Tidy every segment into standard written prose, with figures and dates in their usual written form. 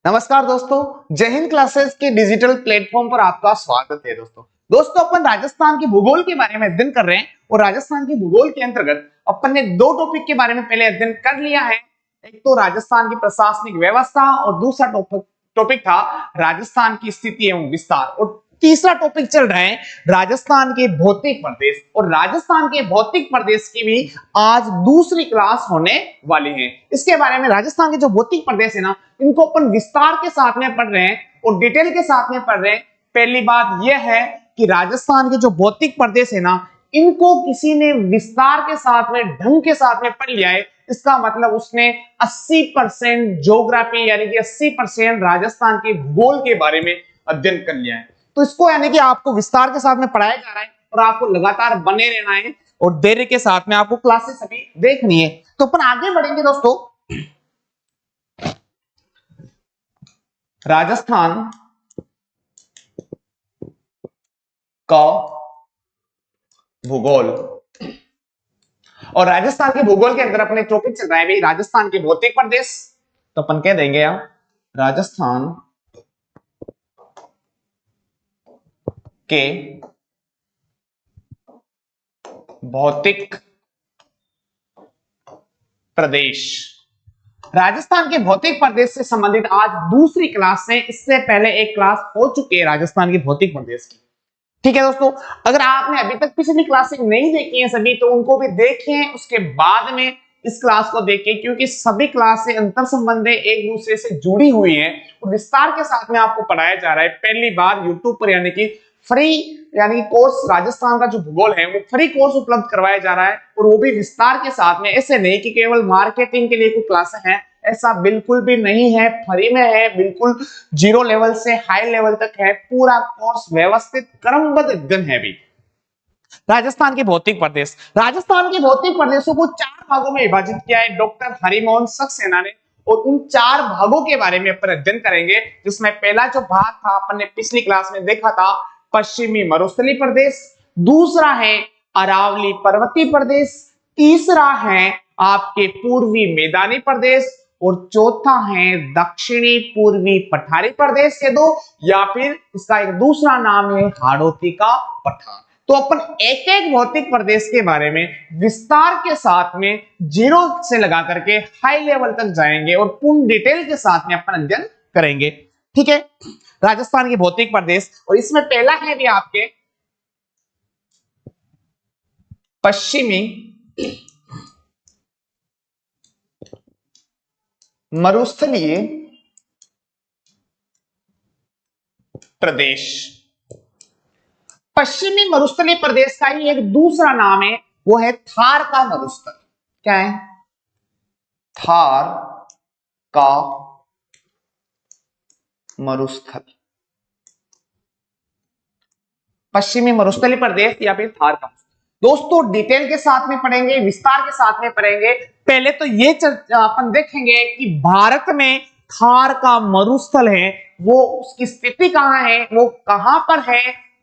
नमस्कार दोस्तों, जय हिंद क्लासेस के डिजिटल प्लेटफॉर्म पर आपका स्वागत है। दोस्तों अपन राजस्थान के भूगोल के बारे में अध्ययन कर रहे हैं और राजस्थान के भूगोल के अंतर्गत अपन ने दो टॉपिक के बारे में पहले अध्ययन कर लिया है। एक तो राजस्थान की प्रशासनिक व्यवस्था और दूसरा टॉपिक था राजस्थान की स्थिति एवं विस्तार, और तीसरा टॉपिक चल रहा है राजस्थान के भौतिक प्रदेश। और राजस्थान के भौतिक प्रदेश की भी आज दूसरी क्लास होने वाली है। इसके बारे में राजस्थान के जो भौतिक प्रदेश है ना, इनको अपन विस्तार के साथ में पढ़ रहे हैं और डिटेल के साथ में पढ़ रहे हैं। पहली बात यह है कि राजस्थान के जो भौतिक प्रदेश है ना, इनको किसी ने विस्तार के साथ में ढंग के साथ में पढ़ लिया है, इसका मतलब उसने 80% ज्योग्राफी यानी कि 80% राजस्थान के भूगोल के बारे में अध्ययन कर लिया है। तो इसको यानी कि आपको विस्तार के साथ में पढ़ाया जा रहा है और आपको लगातार बने रहना है और धैर्य के साथ में आपको क्लासेस अभी देखनी है। तो अपन आगे बढ़ेंगे दोस्तों। राजस्थान का भूगोल, और राजस्थान के भूगोल के अंदर अपने टॉपिक चल रहा है भाई राजस्थान के भौतिक प्रदेश। तो अपन कह देंगे आप राजस्थान के भौतिक प्रदेश। राजस्थान के भौतिक प्रदेश से संबंधित आज दूसरी क्लास है। इससे पहले एक क्लास हो चुकी है राजस्थान के भौतिक प्रदेश की। ठीक है दोस्तों, अगर आपने अभी तक पिछली क्लासें नहीं देखी हैं सभी, तो उनको भी देखें, उसके बाद में इस क्लास को देखें, क्योंकि सभी क्लासें अंतर संबंध एक दूसरे से जुड़ी हुई हैं और विस्तार के साथ में आपको पढ़ाया जा रहा है। पहली बार यूट्यूब पर यानी कि फ्री यानी कोर्स राजस्थान का जो भूगोल है वो फ्री कोर्स उपलब्ध करवाया जा रहा है, और वो भी विस्तार के साथ में। ऐसे नहीं कि केवल मार्केटिंग के लिए कोई क्लासें हैं, ऐसा बिल्कुल भी नहीं है। फ्री में है, बिल्कुल जीरो लेवल से हाई लेवल तक है। पूरा कोर्स व्यवस्थित क्रमबद्ध अध्ययन है भी। राजस्थान के भौतिक प्रदेश, राजस्थान के भौतिक प्रदेशों को 4 भागों में विभाजित किया है डॉक्टर हरिमोहन सक्सेना ने, और उन 4 भागों के बारे में अपन अध्ययन करेंगे। जिसमें पहला जो भाग था अपन ने पिछली क्लास में देखा था पश्चिमी मरुस्थलीय प्रदेश, दूसरा है अरावली पर्वतीय प्रदेश, तीसरा है आपके पूर्वी मैदानी प्रदेश, और चौथा है दक्षिणी पूर्वी पठारी प्रदेश के दो, या फिर इसका एक दूसरा नाम है हाड़ौती का पठार। तो अपन एक एक भौतिक प्रदेश के बारे में विस्तार के साथ में जीरो से लगा करके हाई लेवल तक जाएंगे और पूर्ण डिटेल के साथ में अपन अध्ययन करेंगे। ठीक है, राजस्थान के भौतिक प्रदेश, और इसमें पहला है भी आपके पश्चिमी मरुस्थलीय प्रदेश। पश्चिमी मरुस्थलीय प्रदेश का ही एक दूसरा नाम है, वो है थार का मरुस्थल। क्या है? थार का मरुस्थल, पश्चिमी मरुस्थलीय प्रदेश या फिर थार का। दोस्तों डिटेल के साथ में पढ़ेंगे, विस्तार के साथ में पढ़ेंगे। पहले तो ये अपन देखेंगे कि भारत में थार का मरुस्थल है, वो उसकी स्थिति कहां है, वो कहां पर है,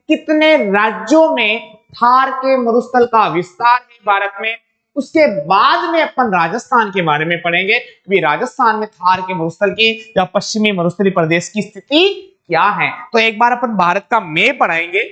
कितने राज्यों में थार के मरुस्थल का विस्तार है भारत में। उसके बाद में अपन राजस्थान के बारे में पढ़ेंगे कि राजस्थान में थार के मरुस्थल की या पश्चिमी मरुस्थलीय प्रदेश की स्थिति क्या है। तो एक बार अपन भारत का मैप पढ़ाएंगे।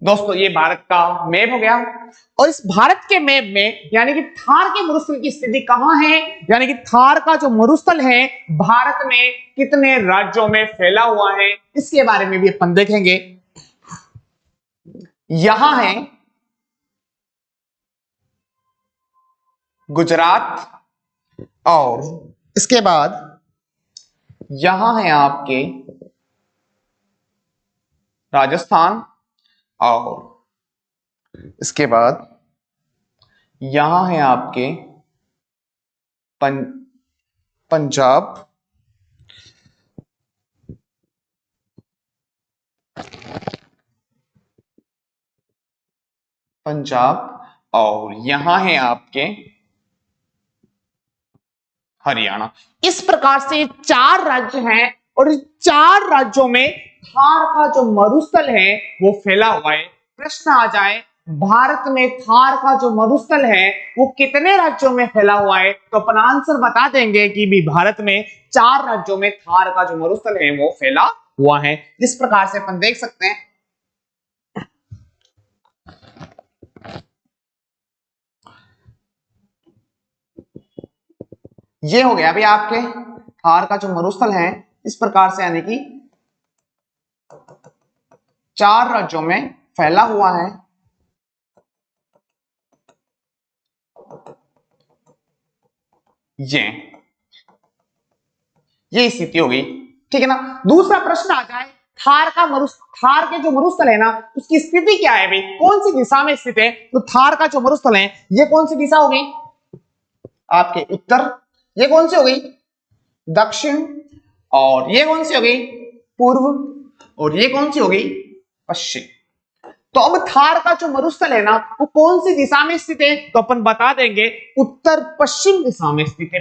दोस्तों ये भारत का मैप हो गया, और इस भारत के मैप में यानी कि थार के मरुस्थल की स्थिति कहां है, यानी कि थार का जो मरुस्थल है भारत में कितने राज्यों में फैला हुआ है, इसके बारे में भी अपन देखेंगे। यहां है गुजरात, और इसके बाद यहां है आपके राजस्थान, और इसके बाद यहां है आपके पंजाब, और यहां है आपके हरियाणा। इस प्रकार से चार राज्य हैं और इस चार राज्यों में थार का जो मरुस्थल है वो फैला हुआ है। प्रश्न आ जाए भारत में थार का जो मरुस्थल है वो कितने राज्यों में फैला हुआ है, तो अपन आंसर बता देंगे कि भी भारत में चार राज्यों में थार का जो मरुस्थल है वो फैला हुआ है। इस प्रकार से अपन देख सकते हैं। ये हो गया अभी आपके थार का जो मरुस्थल है इस प्रकार से, यानी कि चार राज्यों में फैला हुआ है। ये स्थिति हो गई, ठीक है ना। दूसरा प्रश्न आ जाए थार के जो मरुस्थल है ना उसकी स्थिति क्या है भाई, कौन सी दिशा में स्थित है। तो थार का जो मरुस्थल है ये कौन सी दिशा हो गई आपके उत्तर, ये कौन सी हो गई दक्षिण, और ये कौन सी हो गई पूर्व, और ये कौन सी हो गई पश्चिम। तो अब थार का जो मरुस्थल है ना वो कौन सी दिशा में स्थित है, तो अपन बता देंगे उत्तर पश्चिम दिशा में स्थित है।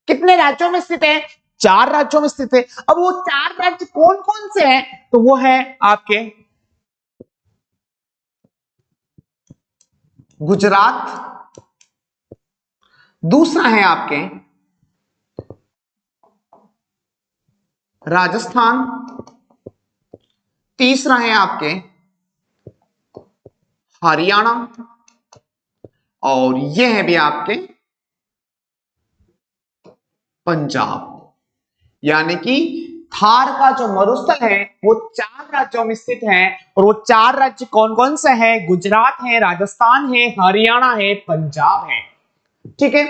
कितने राज्यों में स्थित है, चार राज्यों में स्थित है। अब वो चार राज्य कौन कौन से हैं, तो वो है आपके गुजरात, दूसरा है आपके राजस्थान, तीसरा है आपके हरियाणा, और ये है भी आपके पंजाब। यानी कि थार का जो मरुस्थल है वो चार राज्यों में स्थित है, और वो चार राज्य कौन कौन से हैं, गुजरात है, राजस्थान है, हरियाणा है, पंजाब है। ठीक है।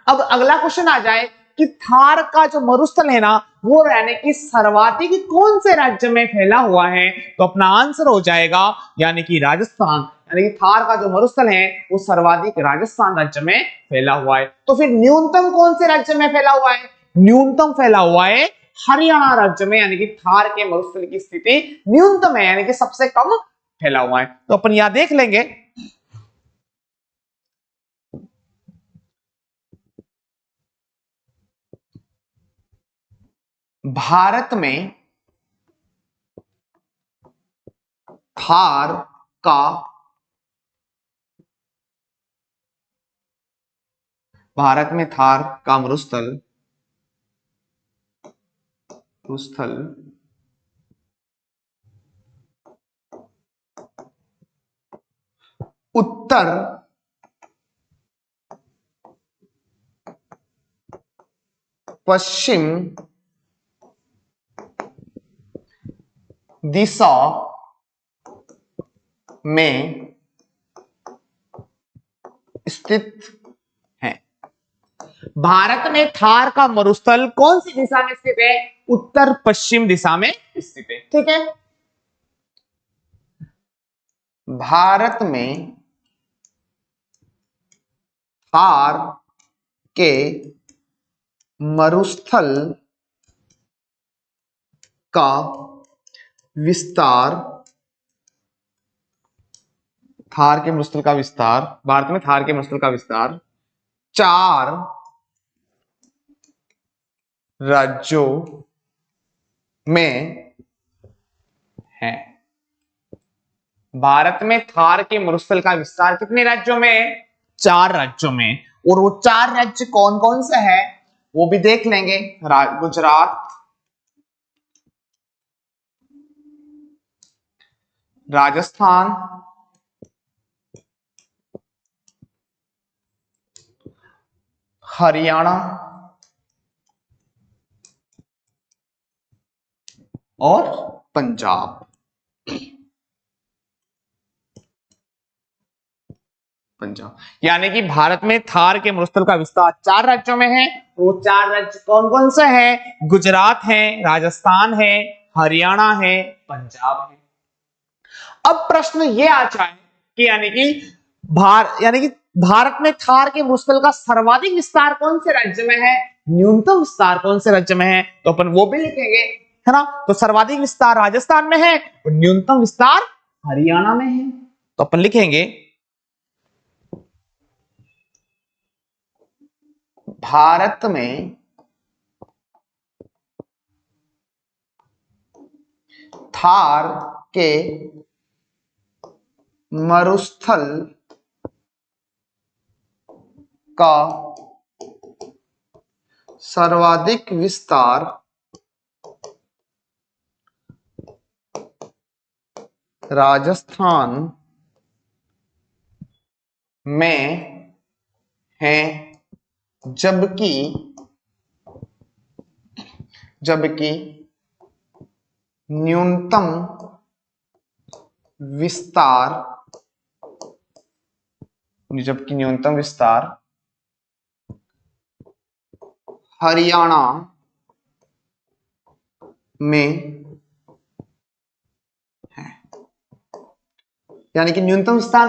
अब अगला क्वेश्चन आ जाए कि थार का जो मरुस्थल है ना वो यानी कि सर्वाधिक कौन से राज्य में फैला हुआ है, तो अपना आंसर हो जाएगा यानी कि राजस्थान। यानी कि थार का जो मरुस्थल है वो सर्वाधिक राजस्थान राज्य में फैला हुआ है। तो फिर न्यूनतम कौन से राज्य में फैला हुआ है, न्यूनतम फैला हुआ है हरियाणा राज्य में। यानी कि थार के मरुस्थल की स्थिति न्यूनतम है, यानी कि सबसे कम फैला हुआ है। तो अपन यहां देख लेंगे भारत में थार का मरुस्थल उत्तर पश्चिम दिशा में स्थित है। भारत में थार का मरुस्थल कौन सी दिशा में स्थित है, उत्तर पश्चिम दिशा में स्थित है। ठीक है। भारत में थार के मरुस्थल का विस्तार, थार के मरुस्थल का विस्तार, भारत में थार के मरुस्थल का विस्तार चार राज्यों में है। भारत में थार के मरुस्थल का विस्तार कितने राज्यों में है, चार राज्यों में। और वो चार राज्य कौन कौन से हैं वो भी देख लेंगे। गुजरात, राजस्थान, हरियाणा और पंजाब। यानी कि भारत में थार के मरुस्थल का विस्तार चार राज्यों में है। वो चार राज्य कौन कौन से हैं, गुजरात है, राजस्थान है, हरियाणा है, पंजाब है। अब प्रश्न ये आ जाए कि यानी कि भारत में थार के मरुस्थल का सर्वाधिक विस्तार कौन से राज्य में है, न्यूनतम विस्तार कौन से राज्य में है, तो अपन वो भी लिखेंगे, है ना। तो सर्वाधिक विस्तार राजस्थान में है और न्यूनतम विस्तार हरियाणा में है, तो अपन लिखेंगे भारत में थार के मरुस्थल का सर्वाधिक विस्तार राजस्थान में है, जबकि न्यूनतम विस्तार हरियाणा में है। यानी कि न्यूनतम विस्तार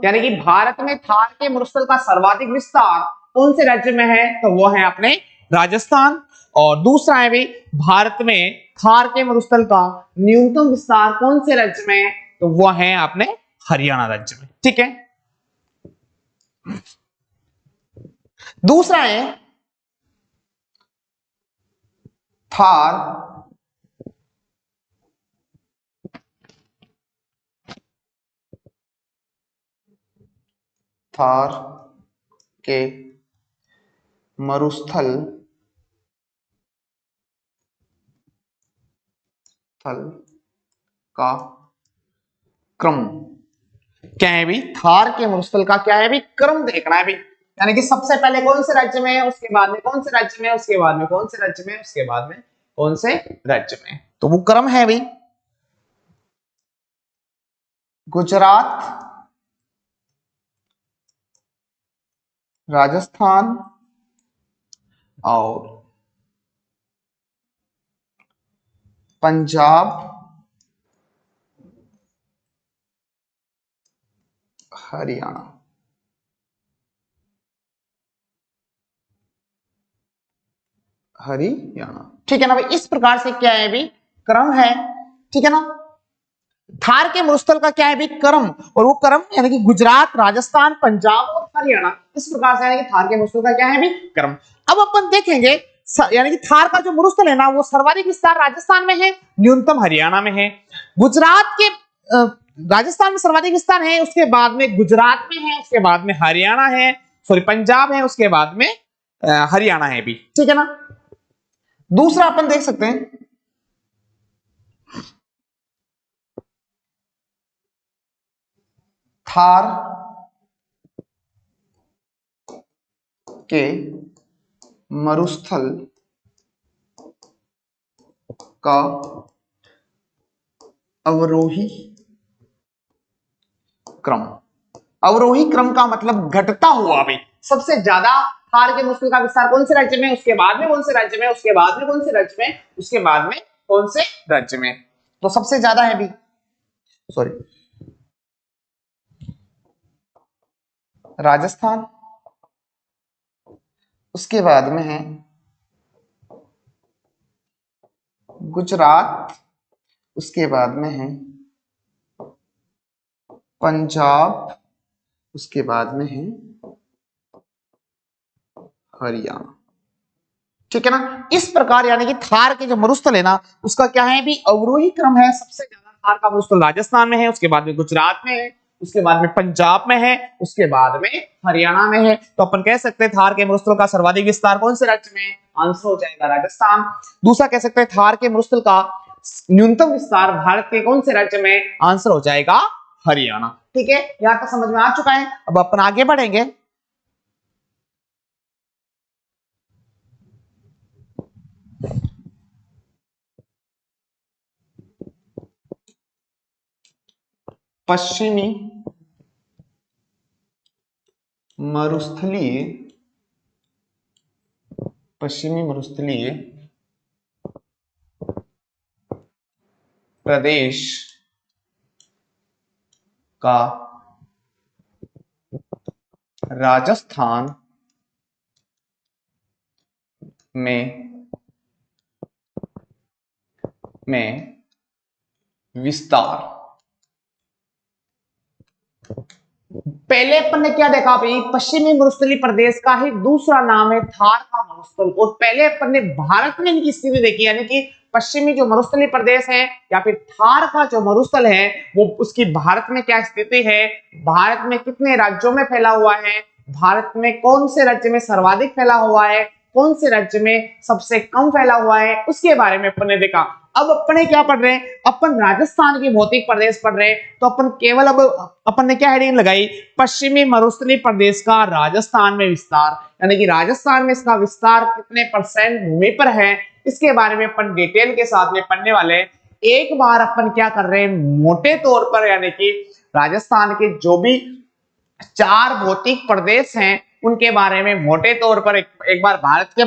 यानी कि भारत में थार के मरुस्थल का सर्वाधिक विस्तार कौन से राज्य में है, तो वो है अपने राजस्थान। और दूसरा है भी भारत में थार के मरुस्थल का न्यूनतम विस्तार कौन से राज्य में है, तो वो है अपने हरियाणा राज्य में। ठीक है, दूसरा है थार के मरुस्थल का क्रम क्या है भी, थार के मरुस्थल का क्या है भी, क्रम देखना है भी। यानी कि सबसे पहले कौन से राज्य में है, उसके बाद में कौन से राज्य में, उसके बाद में कौन से राज्य में, उसके बाद में कौन से राज्य में, तो वो क्रम है भी गुजरात, राजस्थान और पंजाब, हरियाणा। ठीक है ना भाई, इस प्रकार से क्या है भी, क्रम है। ठीक है ना, थार के मरुस्थल का क्या है भी, क्रम, और वो क्रम यानी कि गुजरात, राजस्थान, पंजाब और हरियाणा, इस प्रकार से यानी कि थार के मरुस्थल का क्या है भी, क्रम। अब अपन देखेंगे यानी कि थार का जो मरुस्थल है ना, वो सर्वाधिक विस्तार राजस्थान में है, न्यूनतम हरियाणा में है। गुजरात के राजस्थान में सर्वाधिक विस्तार है, उसके बाद में गुजरात में है, उसके बाद में हरियाणा है, सॉरी पंजाब है, उसके बाद में हरियाणा है भी। ठीक है ना, दूसरा अपन देख सकते हैं थार के मरुस्थल का अवरोही क्रम। अवरोही क्रम का मतलब घटता हुआ भी, सबसे ज्यादा थार के मरुस्थल का विस्तार कौन से राज्य में, उसके बाद में कौन से राज्य में, उसके बाद में कौन से राज्य में, उसके बाद में कौन से राज्य में, तो सबसे ज्यादा है भी, सॉरी राजस्थान, उसके बाद में है गुजरात, उसके बाद में है पंजाब, उसके बाद में है हरियाणा। ठीक है ना, इस प्रकार यानी कि थार के जो मरुस्थल है ना, उसका क्या है भी, अवरोही क्रम है। सबसे ज्यादा थार का मरुस्थल राजस्थान में है, उसके बाद में गुजरात में है, उसके बाद में पंजाब में है, उसके बाद में हरियाणा में है। तो अपन कह सकते हैं थार के मरुस्थल का सर्वाधिक विस्तार कौन से राज्य में, आंसर हो जाएगा राजस्थान। दूसरा कह सकते हैं थार के मरुस्थल का न्यूनतम विस्तार भारत के कौन से राज्य में, आंसर हो जाएगा हरियाणा। ठीक है, यहां तक समझ में आ चुका है। अब अपन आगे बढ़ेंगे, पश्चिमी मरुस्थलीय प्रदेश का राजस्थान में विस्तार। पहले अपन ने क्या देखा भाई, पश्चिमी मरुस्थलीय प्रदेश का ही दूसरा नाम है थार का मरुस्थल। और पहले अपन ने भारत में इनकी स्थिति देखी, यानी कि पश्चिमी जो मरुस्थलीय प्रदेश है या फिर थार का जो मरुस्थल है वो उसकी भारत में क्या स्थिति है, भारत में कितने राज्यों में फैला हुआ है, भारत में कौन से राज्य में सर्वाधिक फैला हुआ है, कौन से राज्य में सबसे कम फैला हुआ है, उसके बारे में अपन ने देखा। अब अपने क्या पढ़ रहे हैं, अपन राजस्थान के भौतिक प्रदेश पढ़ रहे हैं, तो अपन केवल अब अपन ने क्या हेडिंग लगाई, पश्चिमी मरुस्थलीय प्रदेश का राजस्थान में विस्तार, यानी कि राजस्थान में इसका विस्तार कितने परसेंट भूमि पर है, इसके बारे में अपन डिटेल के साथ में पढ़ने वाले हैं। एक बार अपन क्या कर रहे हैं, मोटे तौर पर यानी कि राजस्थान के जो भी 4 भौतिक प्रदेश हैं उनके बारे में मोटे तौर पर एक बार भारत के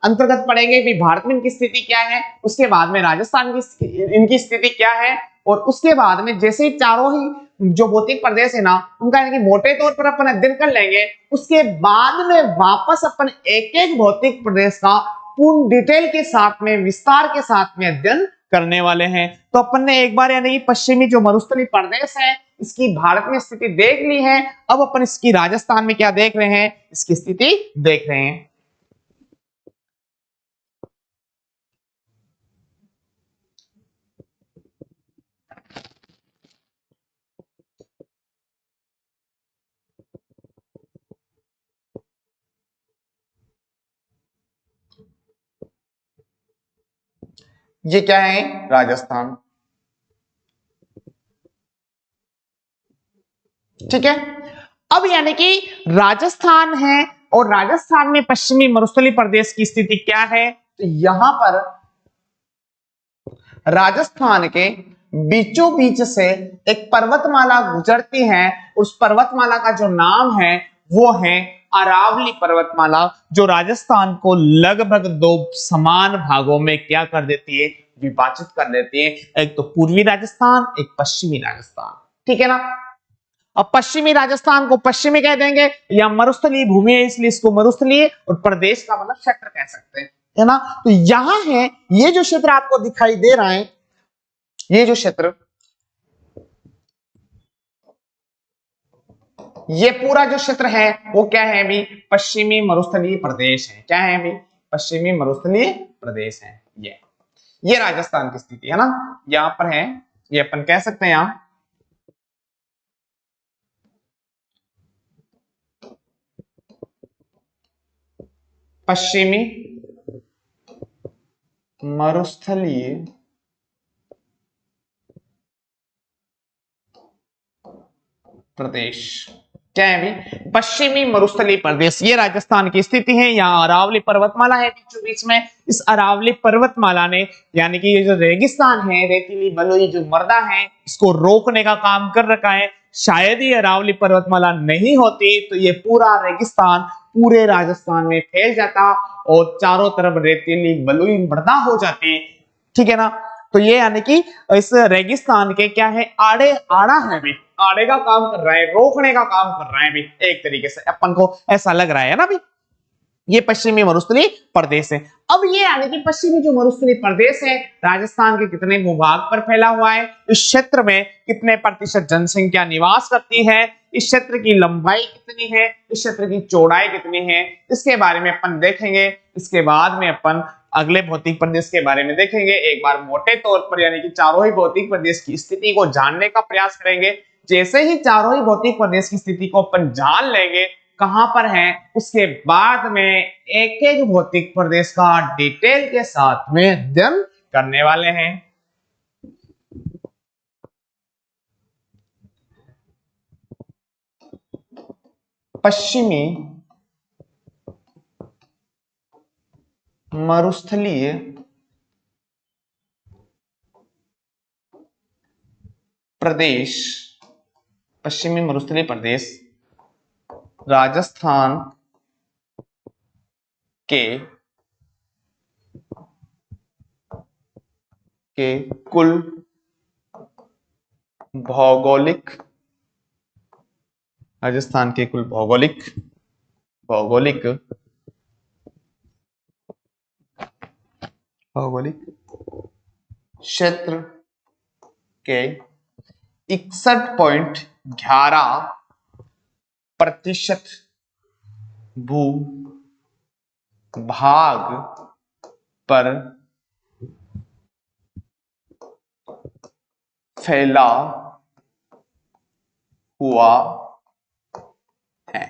अंतर्गत पढ़ेंगे कि भारत में इनकी स्थिति क्या है, उसके बाद में राजस्थान की इनकी स्थिति क्या है, और उसके बाद में जैसे ही चारों ही जो भौतिक प्रदेश है ना उनका यानी कि मोटे तौर पर अपन अध्ययन कर लेंगे, उसके बाद में वापस अपन एक एक भौतिक प्रदेश का पूर्ण डिटेल के साथ में विस्तार के साथ में अध्ययन करने वाले हैं। तो अपन ने एक बार यानी कि पश्चिमी जो मरुस्थलीय प्रदेश है इसकी भारत में स्थिति देख ली है, अब अपन इसकी राजस्थान में क्या देख रहे हैं, इसकी स्थिति देख रहे हैं। ये क्या है, राजस्थान, ठीक है। अब यानी कि राजस्थान है और राजस्थान में पश्चिमी मरुस्थलीय प्रदेश की स्थिति क्या है, तो यहां पर राजस्थान के बीचों बीच से एक पर्वतमाला गुजरती है, उस पर्वतमाला का जो नाम है वो है अरावली पर्वतमाला, जो राजस्थान को लगभग 2 समान भागों में क्या कर देती है, विभाजित कर देती है, एक तो पूर्वी राजस्थान, एक पश्चिमी राजस्थान, ठीक है ना। अब पश्चिमी राजस्थान को पश्चिमी कह देंगे, या मरुस्थलीय भूमि है इसलिए इसको मरुस्थलीय, और प्रदेश का मतलब क्षेत्र कह सकते हैं, है ना। तो यहां है ये जो क्षेत्र आपको दिखाई दे रहा है, ये जो क्षेत्र, ये पूरा जो क्षेत्र है वो क्या है अभी, पश्चिमी मरुस्थलीय प्रदेश है। क्या है अभी, पश्चिमी मरुस्थलीय प्रदेश है। ये राजस्थान की स्थिति है ना, यहां पर है, ये अपन कह सकते हैं यहां पश्चिमी मरुस्थलीय प्रदेश। क्या है अभी, पश्चिमी मरुस्थलीय प्रदेश, ये राजस्थान की स्थिति है। यहाँ अरावली पर्वतमाला है बीचों बीच में, इस अरावली पर्वतमाला ने यानी कि ये जो रेगिस्तान है, रेतीली बलुई जो मृदा है, इसको रोकने का काम कर रखा है। शायद ये अरावली पर्वतमाला नहीं होती तो ये पूरा रेगिस्तान पूरे राजस्थान में फैल जाता और चारों तरफ रेतीली बलुई मृदा हो जाती, ठीक है ना। तो ये यानी कि इस रेगिस्तान के क्या है, आड़े आड़ा है भी, आड़े का काम कर रहा है, रोकने का काम कर रहा है भी, एक तरीके से अपन को ऐसा लग रहा है ना भी। ये पश्चिमी मरुस्थलीय प्रदेश है। अब ये यानी कि पश्चिमी जो मरुस्थलीय प्रदेश है राजस्थान के कितने भूभाग पर फैला हुआ है, इस क्षेत्र में कितने प्रतिशत जनसंख्या निवास करती है, इस क्षेत्र की लंबाई कितनी है, इस क्षेत्र की चौड़ाई कितनी है, इसके बारे में अपन देखेंगे। इसके बाद में अपन अगले भौतिक प्रदेश के बारे में देखेंगे। एक बार मोटे तौर पर यानी कि चारों ही भौतिक प्रदेश की स्थिति को जानने का प्रयास करेंगे। जैसे ही चारों ही भौतिक प्रदेश की स्थिति को अपन जान लेंगे कहां पर है, उसके बाद में एक एक भौतिक प्रदेश का डिटेल के साथ में अध्ययन करने वाले हैं। पश्चिमी मरुस्थलीय प्रदेश, पश्चिमी मरुस्थलीय प्रदेश राजस्थान के कुल भौगोलिक राजस्थान के कुल भौगोलिक भौगोलिक भौगोलिक क्षेत्र के 61.11% भू भाग पर फैला हुआ है।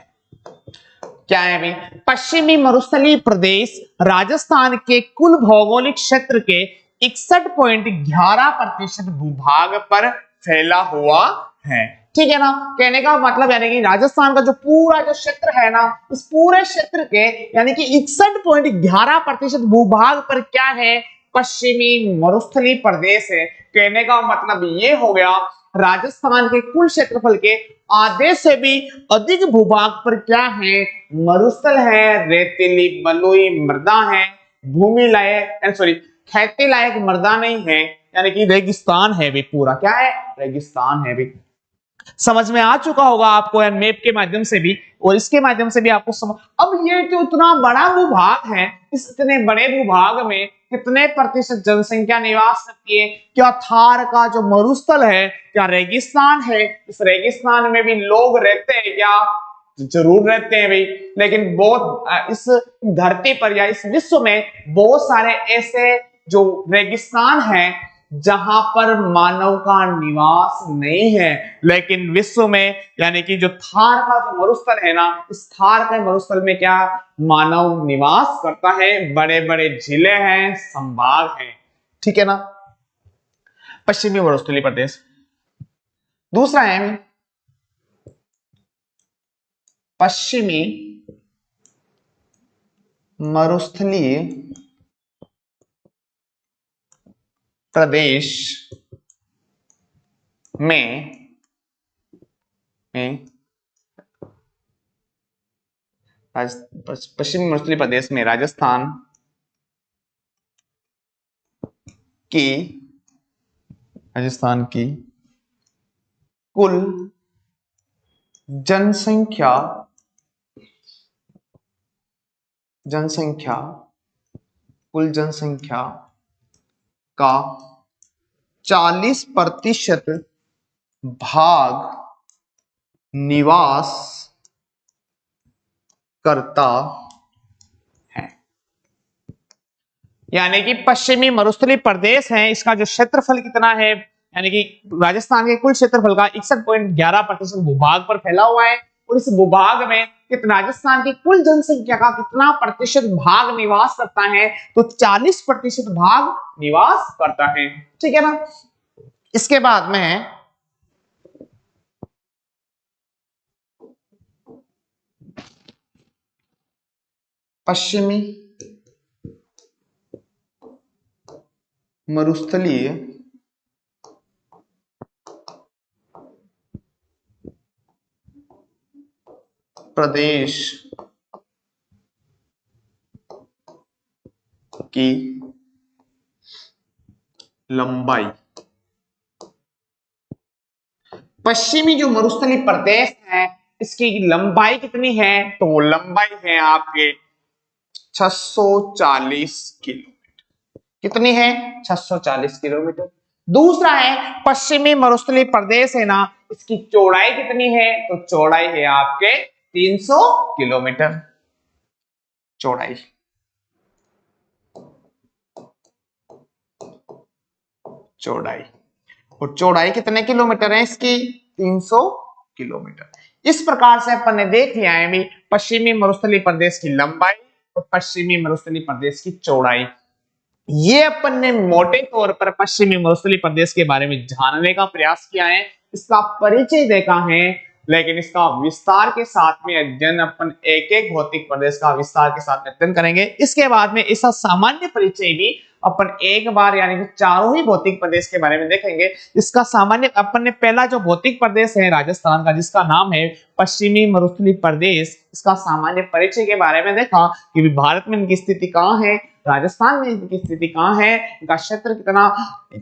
क्या है भाई? पश्चिमी मरुस्थलीय प्रदेश राजस्थान के कुल भौगोलिक क्षेत्र के 61.11% भूभाग पर फैला हुआ है। ठीक है ना? कहने का मतलब यानी कि राजस्थान का जो पूरा जो क्षेत्र है ना, इस पूरे क्षेत्र के यानी कि 61.11% भूभाग पर क्या है? पश्चिमी मरुस्थलीय प्रदेश है। कहने का मतलब ये हो गया राजस्थान के कुल क्षेत्रफल के आधे से भी अधिक भूभाग पर क्या है? मरुस्थल है, रेतीली बलुई मृदा है, भूमि लायक सॉरी खेती लायक मृदा नहीं है, यानी कि रेगिस्तान है भी। पूरा क्या है? रेगिस्तान है भी। समझ में आ चुका होगा आपको यार, मैप के माध्यम से भी और इसके माध्यम से भी आपको समझ। अब ये जो इतना बड़ा भूभाग है, इस इतने बड़े भूभाग में कितने प्रतिशत जनसंख्या निवास करती है? क्या थार का जो मरुस्थल है क्या रेगिस्तान है? इस रेगिस्तान में भी लोग रहते हैं क्या? जरूर रहते हैं भाई। लेकिन बहुत इस धरती पर या इस विश्व में बहुत सारे ऐसे जो रेगिस्तान है जहां पर मानव का निवास नहीं है। लेकिन विश्व में यानी कि जो थार का जो मरुस्थल है ना, इस थार के मरुस्थल में क्या मानव निवास करता है? बड़े बड़े जिले हैं, संभाग हैं। ठीक है ना? पश्चिमी मरुस्थलीय प्रदेश। दूसरा है पश्चिमी मरुस्थलीय प्रदेश में पश्चिमी मरुस्थलीय प्रदेश में राजस्थान की कुल जनसंख्या का 40% भाग निवास करता है। यानी कि पश्चिमी मरुस्थलीय प्रदेश है, इसका जो क्षेत्रफल कितना है? यानी कि राजस्थान के कुल क्षेत्रफल का 61.11% भूभाग पर फैला हुआ है और इस भूभाग में राजस्थान की कुल जनसंख्या का कितना प्रतिशत भाग निवास करता है? तो 40% भाग निवास करता है। ठीक है ना? इसके बाद में पश्चिमी मरुस्थलीय प्रदेश की लंबाई। पश्चिमी जो मरुस्थलीय प्रदेश है इसकी लंबाई कितनी है? तो लंबाई है आपके 640 किलोमीटर। कितनी है? 640 किलोमीटर। दूसरा है पश्चिमी मरुस्थलीय प्रदेश है ना, इसकी चौड़ाई कितनी है? तो चौड़ाई है आपके 300 किलोमीटर। चौड़ाई और चौड़ाई कितने किलोमीटर है इसकी? 300 किलोमीटर। इस प्रकार से अपन ने देख लिया है भी पश्चिमी मरुस्थलीय प्रदेश की लंबाई और पश्चिमी मरुस्थलीय प्रदेश की चौड़ाई। ये अपन ने मोटे तौर पर पश्चिमी मरुस्थलीय प्रदेश के बारे में जानने का प्रयास किया है, इसका परिचय देखा है, लेकिन इसका विस्तार के साथ में अध्ययन अपन एक एक भौतिक प्रदेश का विस्तार के साथ अध्ययन करेंगे। इसके बाद में इसका सामान्य परिचय भी अपन एक बार यानी कि चारों ही भौतिक प्रदेश के बारे में देखेंगे। इसका सामान्य अपन ने पहला जो भौतिक प्रदेश है राजस्थान का, जिसका नाम है पश्चिमी मरुस्थलीय प्रदेश, इसका सामान्य परिचय के बारे में देखा कि भारत में इनकी स्थिति कहाँ है, राजस्थान में इनकी स्थिति कहाँ है, इनका क्षेत्र कितना,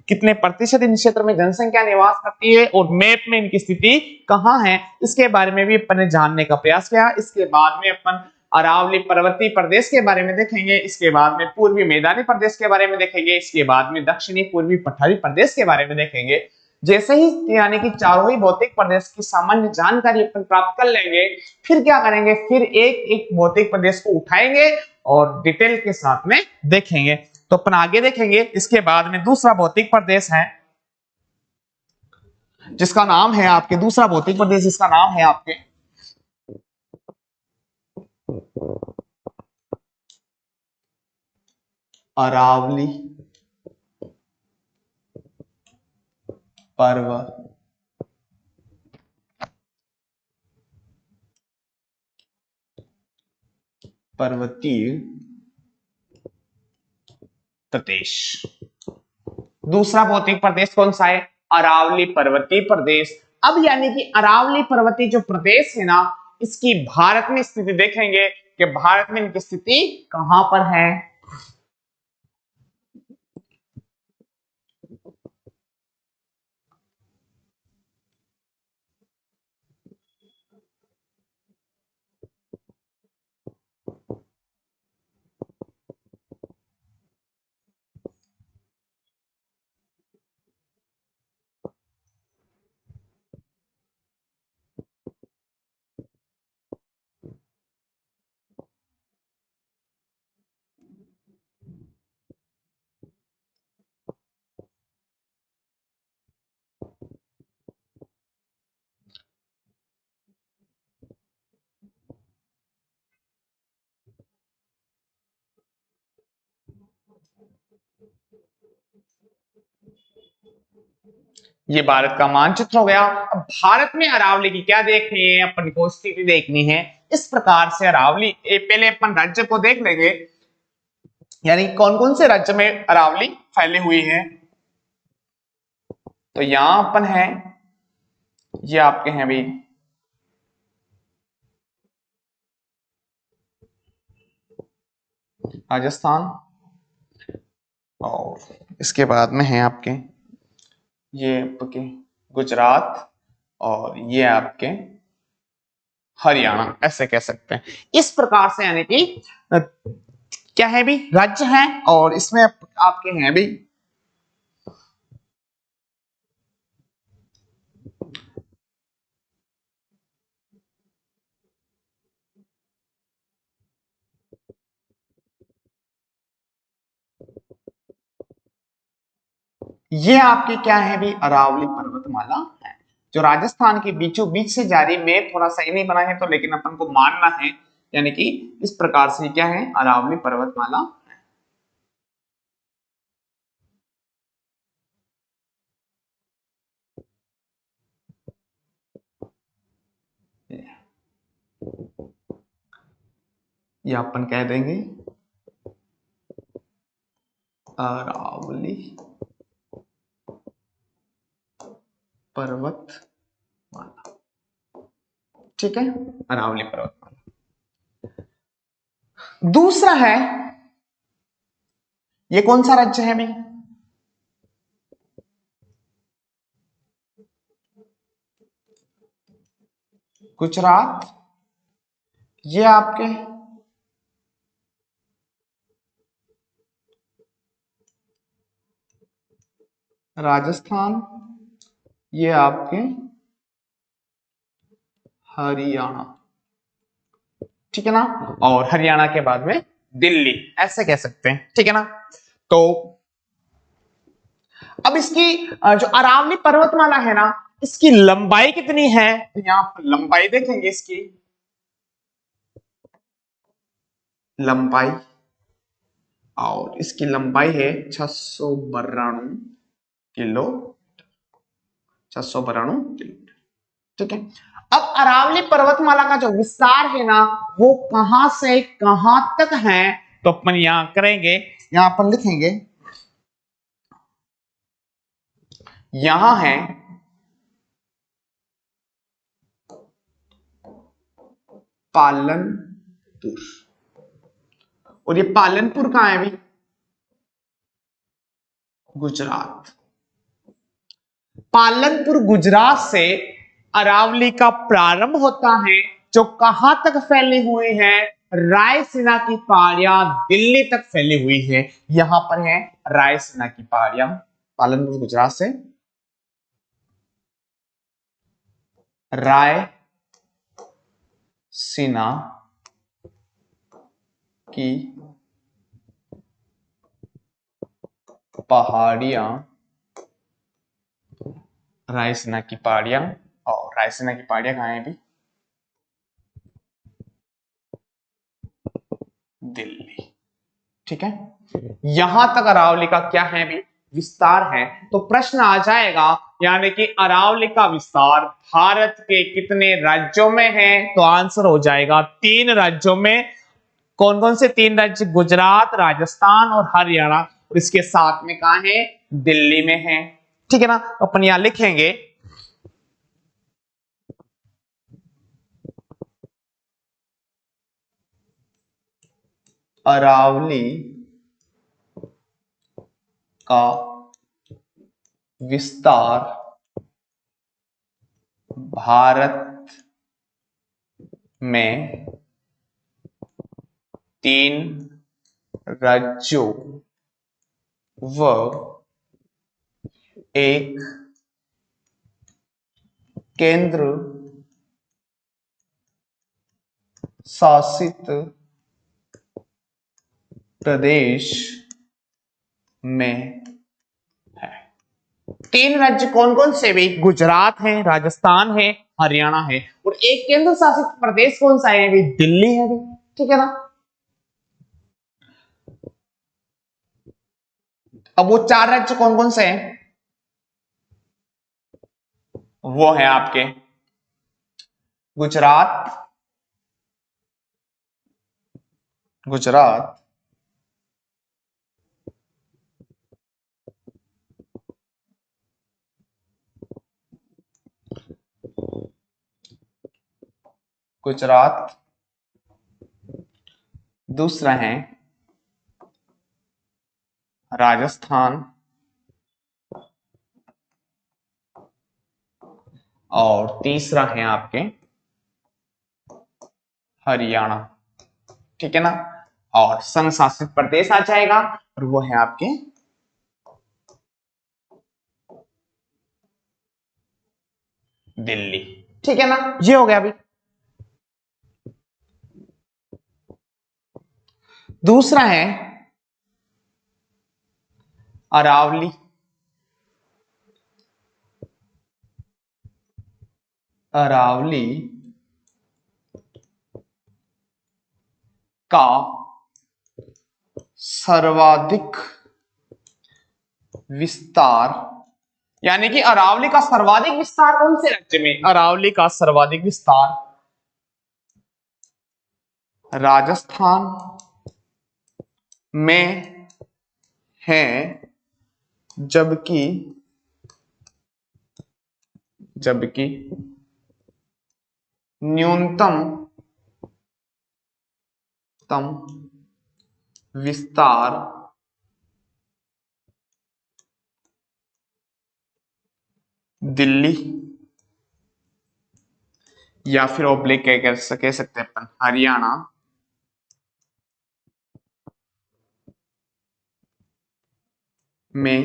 कितने प्रतिशत इन क्षेत्र में जनसंख्या निवास करती है और मैप में इनकी स्थिति कहाँ है, इसके बारे में भी अपन ने जानने का प्रयास किया। इसके बाद में अपन अरावली पर्वतीय प्रदेश के बारे में देखेंगे, इसके बाद में पूर्वी मैदानी प्रदेश के बारे में देखेंगे, इसके बाद में दक्षिणी पूर्वी पठारी प्रदेश के बारे में देखेंगे। जैसे ही यानी कि चारों ही भौतिक प्रदेश की सामान्य जानकारी अपन प्राप्त कर लेंगे, फिर क्या करेंगे, फिर एक एक भौतिक प्रदेश को उठाएंगे और डिटेल के साथ में देखेंगे। तो अपन आगे देखेंगे। इसके बाद में दूसरा भौतिक प्रदेश है जिसका नाम है आपके, दूसरा भौतिक प्रदेश जिसका नाम है आपके अरावली पर्वतीय प्रदेश। दूसरा भौतिक प्रदेश कौन सा है, अरावली पर्वतीय प्रदेश। अब यानी कि अरावली पर्वतीय जो प्रदेश है ना, इसकी भारत में स्थिति देखेंगे कि भारत में इनकी स्थिति कहां पर है। ये भारत का मानचित्र हो गया। अब भारत में अरावली की क्या देखनी है, अपन को स्थिति देखनी है। इस प्रकार से अरावली, पहले अपन राज्य को देख लेंगे, यानी कौन कौन से राज्य में अरावली फैली हुई है। तो यहां अपन है, ये आपके हैं भाई राजस्थान, और इसके बाद में है आपके ये आपके गुजरात, और ये आपके हरियाणा, ऐसे कह सकते हैं। इस प्रकार से यानी कि क्या है भी, राज्य है, और इसमें आपके हैं भी ये आपके क्या है भी, अरावली पर्वतमाला है जो राजस्थान के बीचों बीच से जा रही। मैप थोड़ा सही नहीं बना है तो, लेकिन अपन को मानना है, यानी कि इस प्रकार से क्या है, अरावली पर्वतमाला है। ये अपन कह देंगे अरावली पर्वतमाला, ठीक है, अरावली पर्वतमाला। दूसरा है, ये कौन सा राज्य है भाई, गुजरात, ये आपके राजस्थान, ये आपके हरियाणा, ठीक है ना, और हरियाणा के बाद में दिल्ली, ऐसे कह सकते हैं, ठीक है ना। तो अब इसकी जो अरावली पर्वतमाला है ना, इसकी लंबाई कितनी है, तो यहां पर लंबाई देखेंगे। इसकी लंबाई, और इसकी लंबाई है 692 किलोमीटर, ठीक है। अब अरावली पर्वतमाला का जो विस्तार है ना, वो कहां से कहां तक है, तो अपन यहां करेंगे, यहां अपन लिखेंगे, यहां है पालनपुर, और ये पालनपुर कहां है भी, गुजरात। पालनपुर गुजरात से अरावली का प्रारंभ होता है, जो कहां तक फैली हुई है, रायसीना की पहाड़ियां दिल्ली तक फैली हुई है। यहां पर है रायसीना की पहाड़ियां, पालनपुर गुजरात से रायसीना की पहाड़ियां, रायसीना की पहाड़ियां, और रायसीना की पहाड़ियां कहां है अभी, दिल्ली। ठीक है, यहां तक अरावली का क्या है अभी, विस्तार है। तो प्रश्न आ जाएगा, यानी कि अरावली का विस्तार भारत के कितने राज्यों में है, तो आंसर हो जाएगा 3 राज्यों में। कौन कौन से 3 राज्य, गुजरात, राजस्थान और हरियाणा, और इसके साथ में कहां है, दिल्ली में है। ठीक है ना, अपन यहां लिखेंगे अरावली का विस्तार भारत में 3 राज्यों व एक केंद्र शासित प्रदेश में है। 3 राज्य कौन कौन से भी, गुजरात है, राजस्थान है, हरियाणा है, और एक केंद्र शासित प्रदेश कौन सा है भी, दिल्ली है भी। ठीक है ना, अब वो 4 राज्य कौन कौन से हैं, वो है आपके गुजरात, गुजरात, गुजरात, दूसरा है राजस्थान, और तीसरा है आपके हरियाणा। ठीक है ना, और संघ शासित प्रदेश आ जाएगा, और वो है आपके दिल्ली। ठीक है ना, ये हो गया अभी। दूसरा है अरावली, अरावली का सर्वाधिक विस्तार, यानी कि अरावली का सर्वाधिक विस्तार कौन से राज्य में, अरावली का सर्वाधिक विस्तार राजस्थान में है, जबकि जबकि न्यूनतम विस्तार दिल्ली, या फिर ऑब्लिक कह सकते हैं अपन हरियाणा में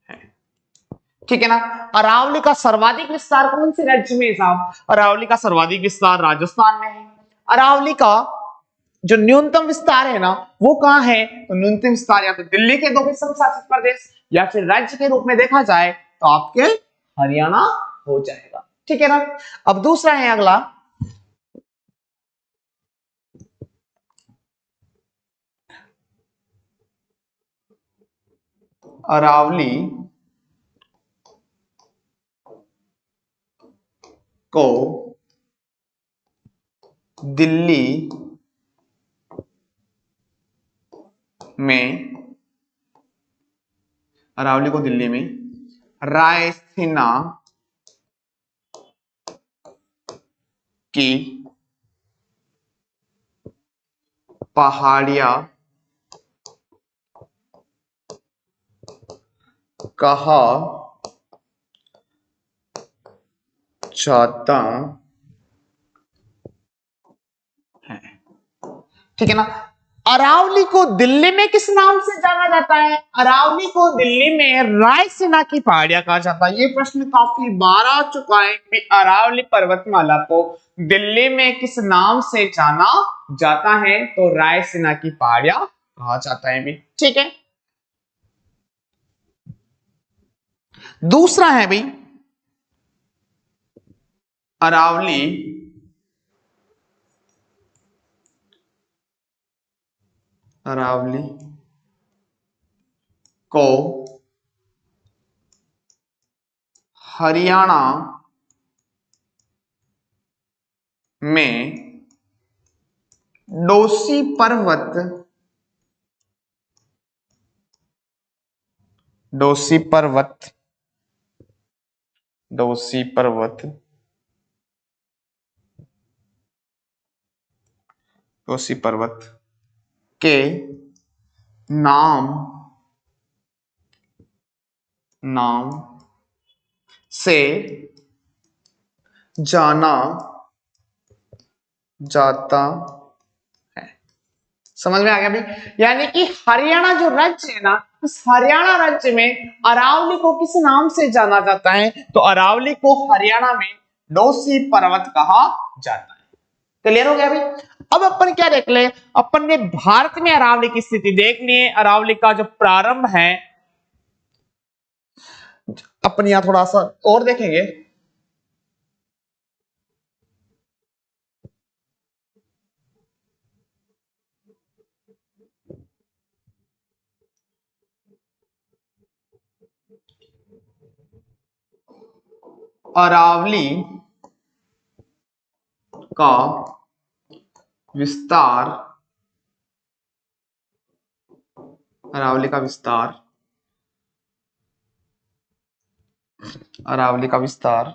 है। ठीक है ना, अरावली का सर्वाधिक विस्तार कौन से राज्य में है साहब, अरावली का सर्वाधिक विस्तार राजस्थान में है। अरावली का जो न्यूनतम विस्तार है ना, वो कहां है, तो न्यूनतम विस्तार या तो दिल्ली के 2 संघ शासित प्रदेश, या फिर राज्य के रूप में देखा जाए तो आपके हरियाणा हो जाएगा। ठीक है ना, अब दूसरा है अगला, अरावली को दिल्ली में, अरावली को दिल्ली में रायसीना की पहाड़ियां कहा जाता है। ठीक है ना। अरावली को दिल्ली में किस नाम से जाना जाता है? अरावली को दिल्ली में रायसीना की पहाड़ियां कहा जाता है। ये प्रश्न काफी बार आ चुका है कि अरावली पर्वतमाला को दिल्ली में किस नाम से जाना जाता है, तो रायसीना की पहाड़ियां कहा जाता है भी। ठीक है। दूसरा है भाई अरावली अरावली को हरियाणा में डोसी पर्वत डोसी पर्वत डोसी पर्वत डोसी पर्वत के नाम नाम से जाना जाता है। समझ में आ गया भाई? यानी कि हरियाणा जो राज्य है ना, उस हरियाणा राज्य में अरावली को किस नाम से जाना जाता है, तो अरावली को हरियाणा में डोसी पर्वत कहा जाता है। क्लियर हो गया भाई? अब अपन क्या देख ले, अपन ने भारत में अरावली की स्थिति देख ली है। अरावली का जो प्रारंभ है अपन यहां थोड़ा सा और देखेंगे। अरावली का विस्तार अरावली का विस्तार अरावली का विस्तार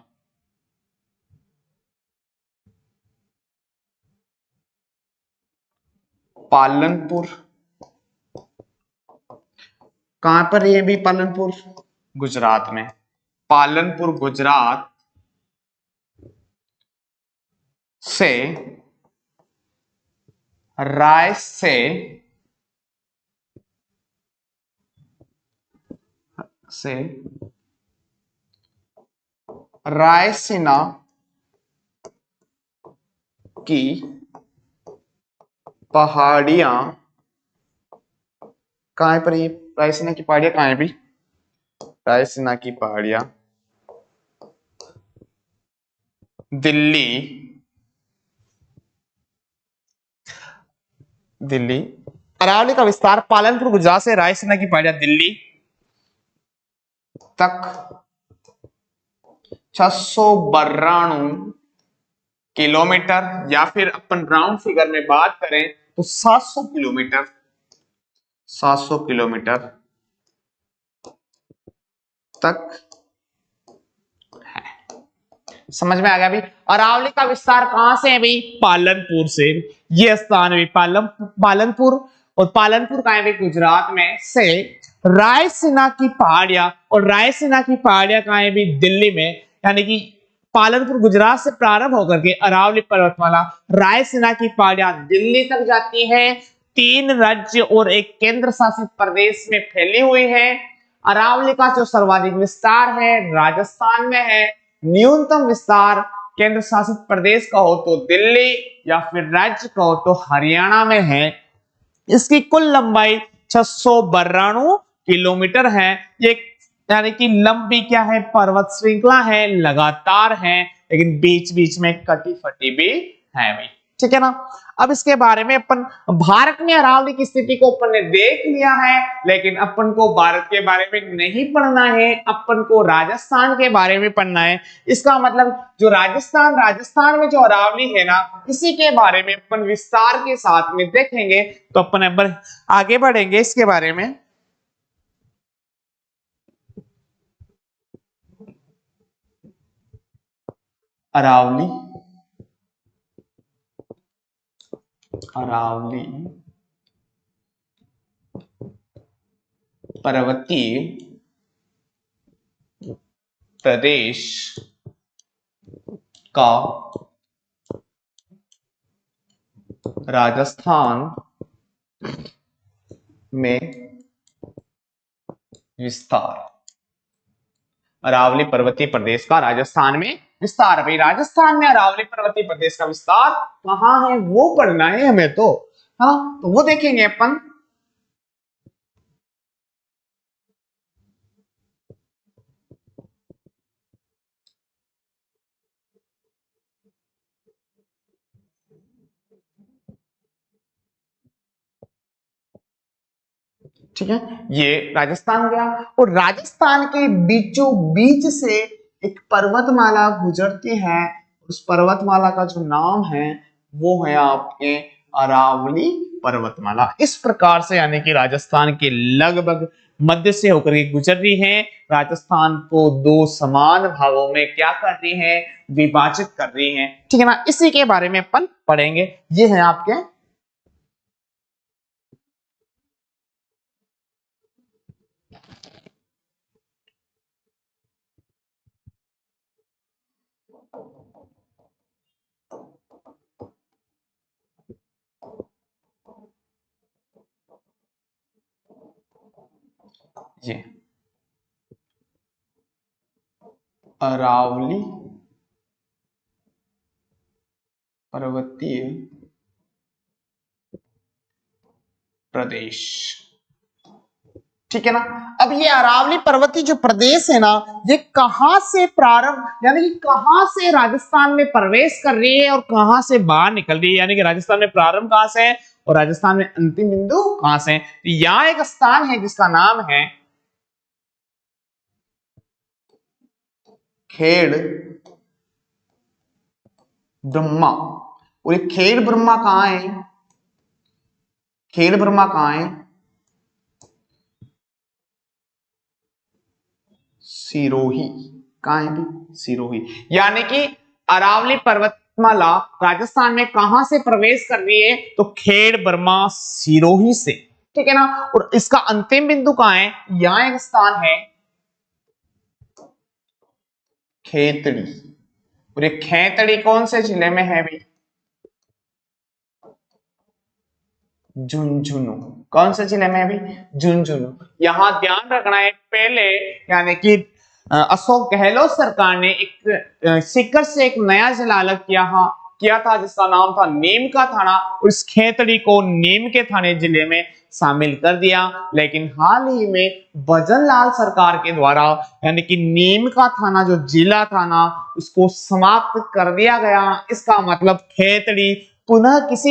पालनपुर, कहां पर ये भी पालनपुर? गुजरात में। पालनपुर गुजरात से राय से रायसीना की पहाड़ियां, कहां पर ये रायसीना की पहाड़ियां कहां है भी? रायसीना की पहाड़ियां दिल्ली दिल्ली अरावली का विस्तार पालनपुर गुजरात से रायसीना की पहाड़ियां दिल्ली तक 692 किलोमीटर, या फिर अपन राउंड फिगर में बात करें तो 700 किलोमीटर 700 किलोमीटर तक है। समझ में आ गया भाई? अरावली का विस्तार कहां से है भाई? पालनपुर से। ये स्थान है पालनपुर, और पालनपुर कहां है भाई? गुजरात में से रायसीना की पहाड़ियां, और रायसीना की पहाड़ियां कहां है भाई? दिल्ली में। यानी कि पालनपुर गुजरात से प्रारंभ होकर के अरावली पर्वतमाला रायसीना की पहाड़ियां दिल्ली तक जाती है। 3 राज्य और एक केंद्र शासित प्रदेश में फैली हुई है। अरावली का जो सर्वाधिक विस्तार है राजस्थान में है। न्यूनतम विस्तार केंद्र शासित प्रदेश का हो तो दिल्ली, या फिर राज्य का हो तो हरियाणा में है। इसकी कुल लंबाई 692 किलोमीटर है। ये यानी कि लंबी क्या है? पर्वत श्रृंखला है, लगातार है, लेकिन बीच बीच में कटी फटी भी है भाई। ठीक है ना। अब इसके बारे में अपन भारत में अरावली की स्थिति को अपन ने देख लिया है, लेकिन अपन को भारत के बारे में नहीं पढ़ना है, अपन को राजस्थान के बारे में पढ़ना है। इसका मतलब जो राजस्थान में जो अरावली है ना, इसी के बारे में अपन विस्तार के साथ में देखेंगे। तो अपन अब आगे बढ़ेंगे इसके बारे में। अरावली अरावली पर्वतीय प्रदेश का राजस्थान में विस्तार। अरावली पर्वतीय प्रदेश का राजस्थान में विस्तार। भाई राजस्थान में अरावली पर्वतीय प्रदेश का विस्तार कहां है वो पढ़ना है हमें तो। हाँ तो वो देखेंगे अपन। ठीक है ये राजस्थान गया और राजस्थान के बीचों बीच से एक पर्वतमाला गुजरती है। उस पर्वतमाला का जो नाम है वो है आपके अरावली पर्वतमाला। इस प्रकार से यानी कि राजस्थान के लगभग मध्य से होकर के गुजर रही है। राजस्थान को दो समान भागों में क्या कर रही है, विभाजित कर रही है। ठीक है ना, इसी के बारे में अपन पढ़ेंगे। ये है आपके ये अरावली पर्वतीय प्रदेश। ठीक है ना। अब ये अरावली पर्वतीय जो प्रदेश है ना, ये कहां से प्रारंभ यानी कि कहां से राजस्थान में प्रवेश कर रही है और कहां से बाहर निकल रही है। यानी कि राजस्थान में प्रारंभ कहां से है और राजस्थान में अंतिम बिंदु कहां से है। तो यहां एक स्थान है जिसका नाम है खेड़ ब्रह्मा। और ये खेड़ ब्रह्मा कहां है, खेड़ ब्रह्मा कहां है, सिरोही। कहां है भी, सिरोही। यानी कि अरावली पर्वतमाला राजस्थान में कहां से प्रवेश कर रही है तो खेड़ ब्रह्मा सिरोही से। ठीक है ना। और इसका अंतिम बिंदु कहां है, यहां एक स्थान है खेतड़ी। और ये खेतड़ी कौन से जिले में है भाई, झुंझुनू। कौन से जिले में है भाई, झुंझुनू। यहां ध्यान रखना है पहले यानी कि अशोक गहलोत सरकार ने एक सीकर से एक नया जिला अलग किया था जिसका नाम था नीम का थाना। उस खेतड़ी को नीम के थाने जिले में शामिल कर दिया। लेकिन हाल ही में भजन लाल सरकार के द्वारा यानी कि नीम का थाना जो जिला था ना उसको समाप्त कर दिया गया। इसका मतलब खेतड़ी पुनः किस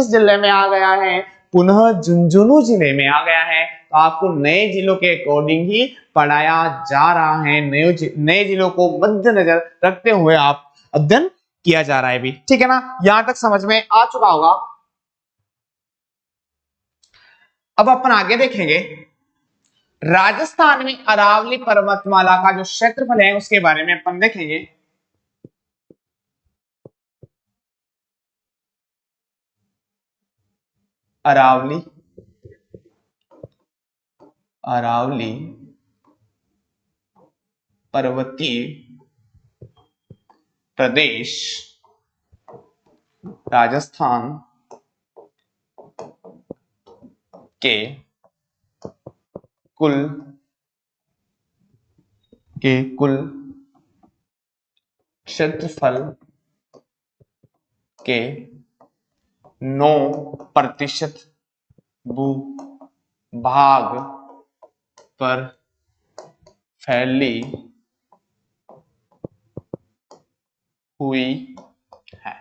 जिले में आ गया है, पुनः झुंझुनू जिले में आ गया है। तो आपको नए जिलों के अकॉर्डिंग ही पढ़ाया जा रहा है। नए जिलों को मद्देनजर रखते हुए आप अध्ययन किया जा रहा है भी। ठीक है ना, यहां तक समझ में आ चुका होगा। अब अपन आगे देखेंगे राजस्थान में अरावली पर्वतमाला का जो क्षेत्रफल है उसके बारे में अपन देखेंगे। अरावली पर्वतीय प्रदेश राजस्थान के कुल क्षेत्रफल के 9% भूभाग पर फैली हुई है।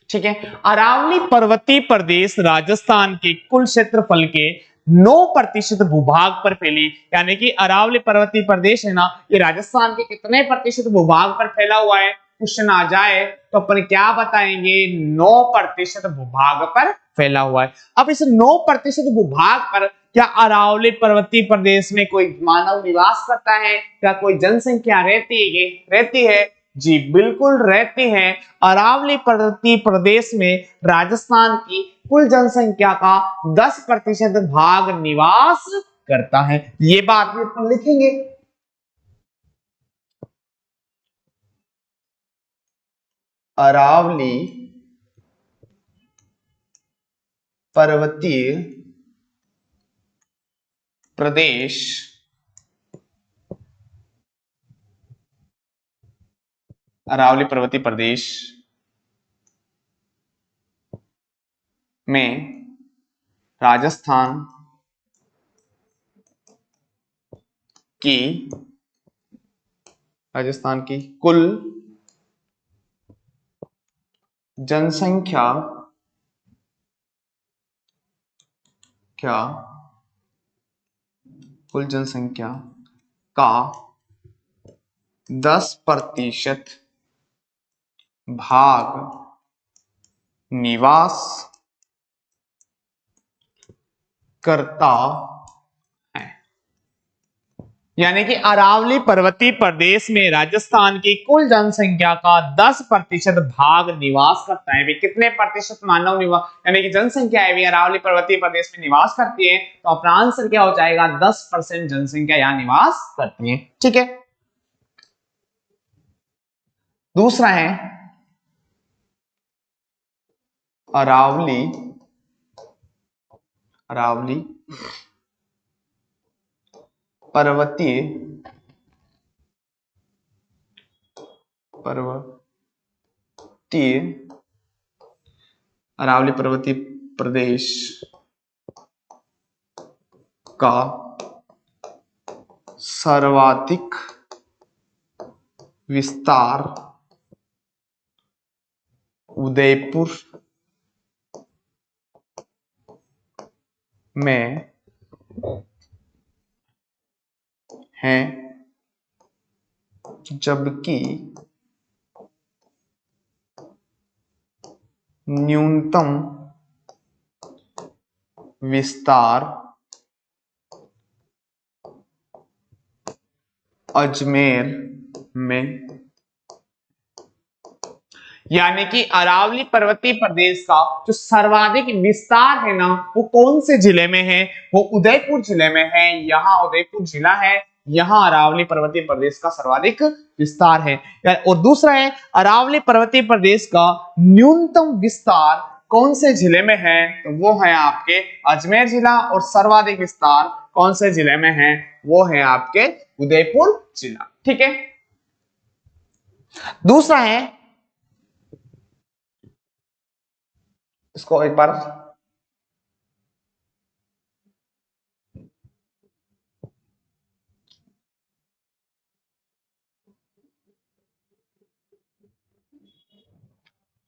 ठीक है, अरावली पर्वतीय प्रदेश राजस्थान के कुल क्षेत्रफल के 9% भूभाग पर फैली। यानी कि अरावली पर्वतीय प्रदेश है ना, ये राजस्थान के कितने प्रतिशत भूभाग पर फैला हुआ है। क्वेश्चन आ जाए तो अपन क्या बताएंगे, 9% भूभाग पर फैला हुआ है। अब इस 9% भूभाग पर क्या अरावली पर्वतीय प्रदेश में कोई मानव निवास करता है, क्या कोई जनसंख्या रहती है? जी बिल्कुल रहती है। अरावली पर्वतीय प्रदेश में राजस्थान की कुल जनसंख्या का 10% भाग निवास करता है। ये बात भी अपन लिखेंगे। अरावली पर्वतीय प्रदेश अरावली पर्वतीय प्रदेश में राजस्थान की कुल जनसंख्या का 10% भाग निवास करता है। यानी कि अरावली पर्वतीय प्रदेश में राजस्थान की कुल जनसंख्या का 10% भाग निवास करता है। कितने प्रतिशत मानव निवास यानी कि जनसंख्या है अरावली पर्वतीय प्रदेश में निवास करती है, तो अपना आंसर क्या हो जाएगा 10% जनसंख्या यहां निवास करती है। ठीक है, दूसरा है अरावली पर्वतीय प्रदेश का सर्वाधिक विस्तार उदयपुर में है, जबकि न्यूनतम विस्तार अजमेर में। यानी कि अरावली पर्वतीय प्रदेश का जो सर्वाधिक विस्तार है ना, वो कौन से जिले में है? वो उदयपुर जिले में है। यहाँ उदयपुर जिला है, यहाँ अरावली पर्वतीय प्रदेश का सर्वाधिक विस्तार है। और दूसरा है अरावली पर्वतीय प्रदेश का न्यूनतम विस्तार कौन से जिले में है? तो वो है आपके अजमेर जिला। और सर्वाधिक विस्तार कौन से जिले में है? वो है आपके उदयपुर जिला। ठीक है, दूसरा है, इसको एक बार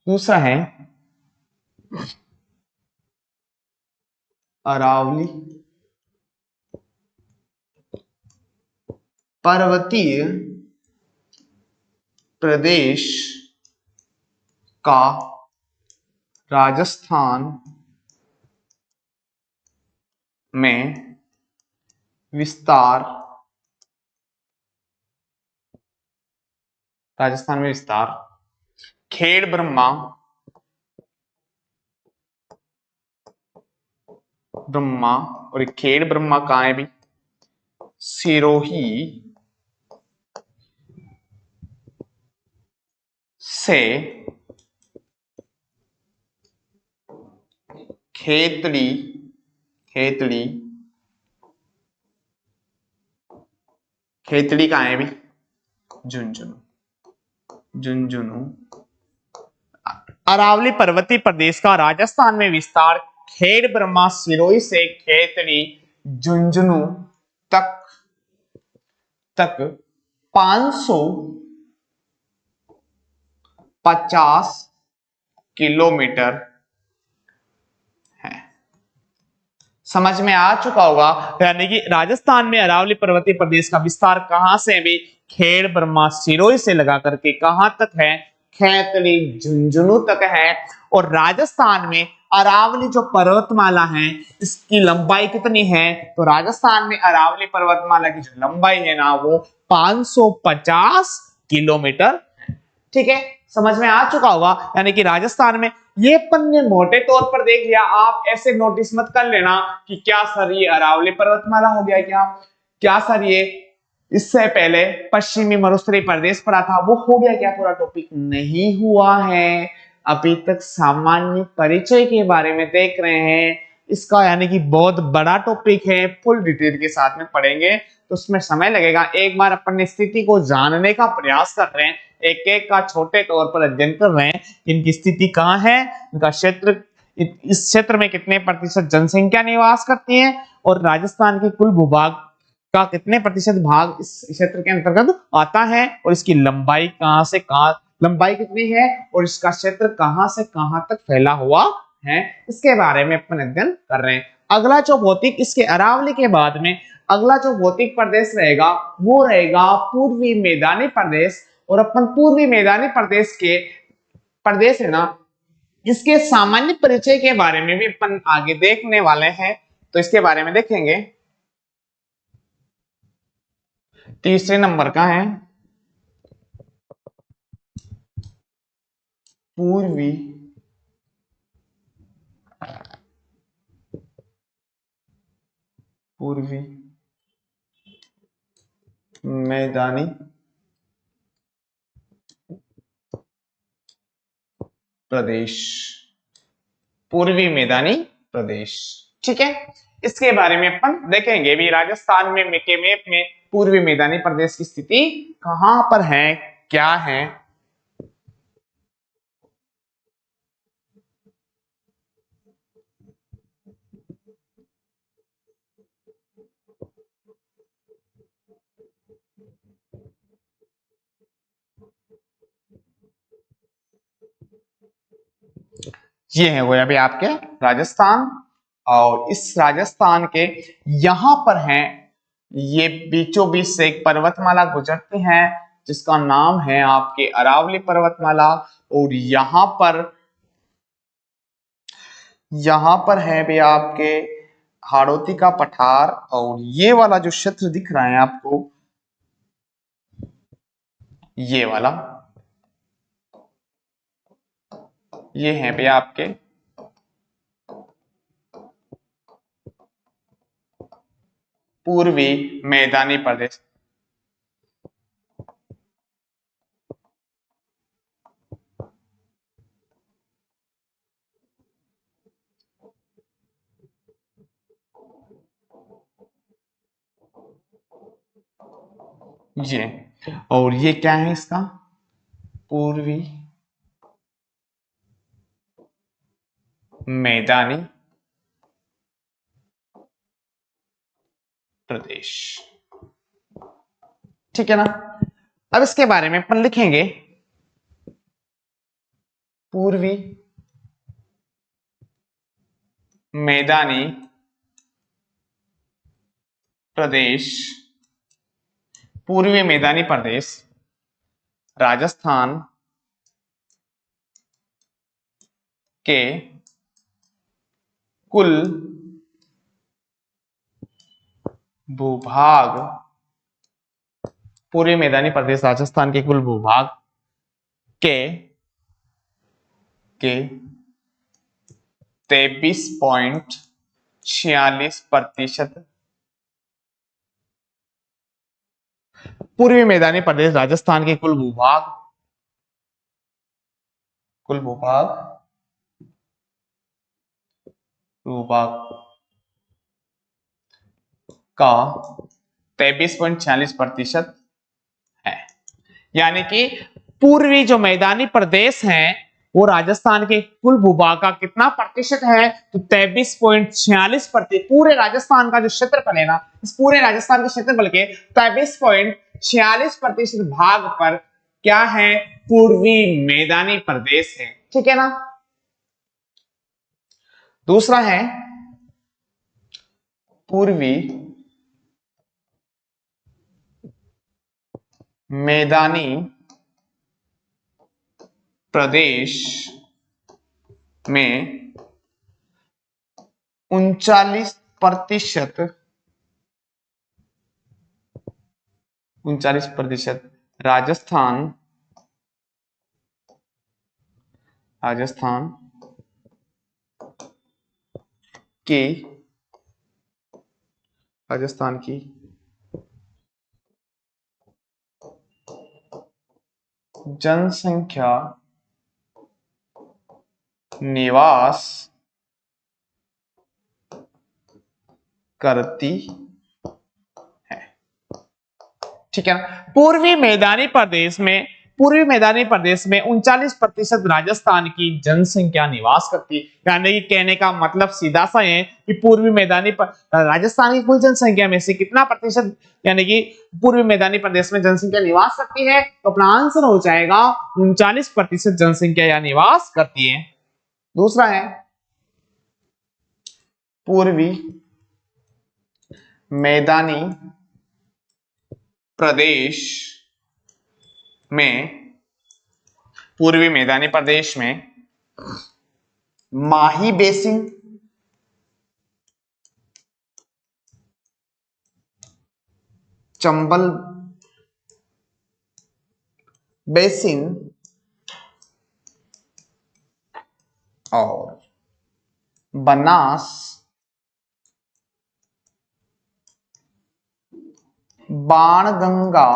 दूसरा है अरावली पर्वतीय प्रदेश का राजस्थान में विस्तार खेड़ ब्रह्मा और खेड़ ब्रह्मा कहां है भी? सिरोही से खेतड़ी कहां है भी? झुंझुनू। अरावली पर्वतीय प्रदेश का राजस्थान में विस्तार खेड़ ब्रह्मा सिरोही से खेतड़ी झुंझुनू तक 550 किलोमीटर है। समझ में आ चुका होगा। यानी कि राजस्थान में अरावली पर्वतीय प्रदेश का विस्तार कहां से भी? खेड़ ब्रह्मा सिरोही से लगा करके कहां तक है? खेतड़ी झुंझुनू तक है। और राजस्थान में अरावली जो पर्वतमाला है, इसकी लंबाई कितनी है? तो राजस्थान में अरावली पर्वतमाला की जो लंबाई है ना, वो 550 किलोमीटर। ठीक है, समझ में आ चुका होगा। यानी कि राजस्थान में ये पन्ने मोटे तौर पर देख लिया। आप ऐसे नोटिस मत कर लेना कि क्या सर ये अरावली पर्वतमाला हो गया, क्या सर ये इससे पहले पश्चिमी मरुस्थलीय प्रदेश पढ़ा था, वो हो गया क्या पूरा टॉपिक? नहीं हुआ है। अभी तक सामान्य परिचय के बारे में देख रहे हैं। इसका यानी कि बहुत बड़ा टॉपिक है, फुल डिटेल के साथ में पढ़ेंगे तो उसमें समय लगेगा। एक बार अपन स्थिति को जानने का प्रयास कर रहे हैं, एक एक का छोटे तौर पर अध्ययन कर रहे हैं। इनकी स्थिति कहाँ है, इनका क्षेत्र, इस क्षेत्र में कितने प्रतिशत जनसंख्या निवास करती है और राजस्थान के कुल भूभाग का कितने प्रतिशत भाग इस क्षेत्र के अंतर्गत आता है और इसकी लंबाई कहां से कहां, लंबाई कितनी है और इसका क्षेत्र कहां से कहां तक फैला हुआ है, इसके बारे में अपन अध्ययन कर रहे हैं। अगला जो भौतिक, इसके अरावली के बाद में अगला जो भौतिक प्रदेश रहेगा वो रहेगा पूर्वी मैदानी प्रदेश। और अपन पूर्वी मैदानी प्रदेश के प्रदेश है ना, इसके सामान्य परिचय के बारे में भी अपन आगे देखने वाले हैं, तो इसके बारे में देखेंगे। तीसरे नंबर का है पूर्वी पूर्वी मैदानी प्रदेश, पूर्वी मैदानी प्रदेश। ठीक है, इसके बारे में अपन देखेंगे भी। राजस्थान में के मैप में पूर्वी मैदानी प्रदेश की स्थिति कहां पर है, क्या है। ये है वो अभी आपके राजस्थान, और इस राजस्थान के यहां पर है, ये बीचों बीच से एक पर्वतमाला गुजरती है जिसका नाम है आपके अरावली पर्वतमाला। और यहां पर है भी आपके हाड़ौती का पठार। और ये वाला जो क्षेत्र दिख रहा है आपको, ये वाला, ये है भी आपके पूर्वी मैदानी प्रदेश। ये, और ये क्या है इसका, पूर्वी मैदानी प्रदेश। ठीक है ना। अब इसके बारे में अपन लिखेंगे पूर्वी मैदानी प्रदेश, पूर्वी मैदानी प्रदेश राजस्थान के कुल भूभाग, पूर्वी मैदानी प्रदेश राजस्थान के कुल भूभाग के 23.46%। पूर्वी मैदानी प्रदेश राजस्थान के कुल भूभाग भूभाग का 23.46% है। यानी कि पूर्वी जो मैदानी प्रदेश है वो राजस्थान के कुल भूभाग का कितना प्रतिशत है, तो 23.46%। पूरे राजस्थान का जो क्षेत्रफल है ना, इस पूरे राजस्थान के क्षेत्रफल के 23.46% भाग पर क्या है, पूर्वी मैदानी प्रदेश है। ठीक है ना। दूसरा है पूर्वी मैदानी प्रदेश में 39% राजस्थान की जनसंख्या निवास करती है। ठीक है ना। पूर्वी मैदानी प्रदेश में 39% राजस्थान की जनसंख्या निवास करती है। यानी कि कहने का मतलब सीधा सा है कि राजस्थान की कुल जनसंख्या में से कितना प्रतिशत यानी कि पूर्वी मैदानी प्रदेश में जनसंख्या निवास करती है, तो अपना आंसर हो जाएगा 39% जनसंख्या या निवास करती है। दूसरा है पूर्वी मैदानी प्रदेश में पूर्वी मैदानी प्रदेश में माही बेसिन, चंबल बेसिन और बनास बाणगंगा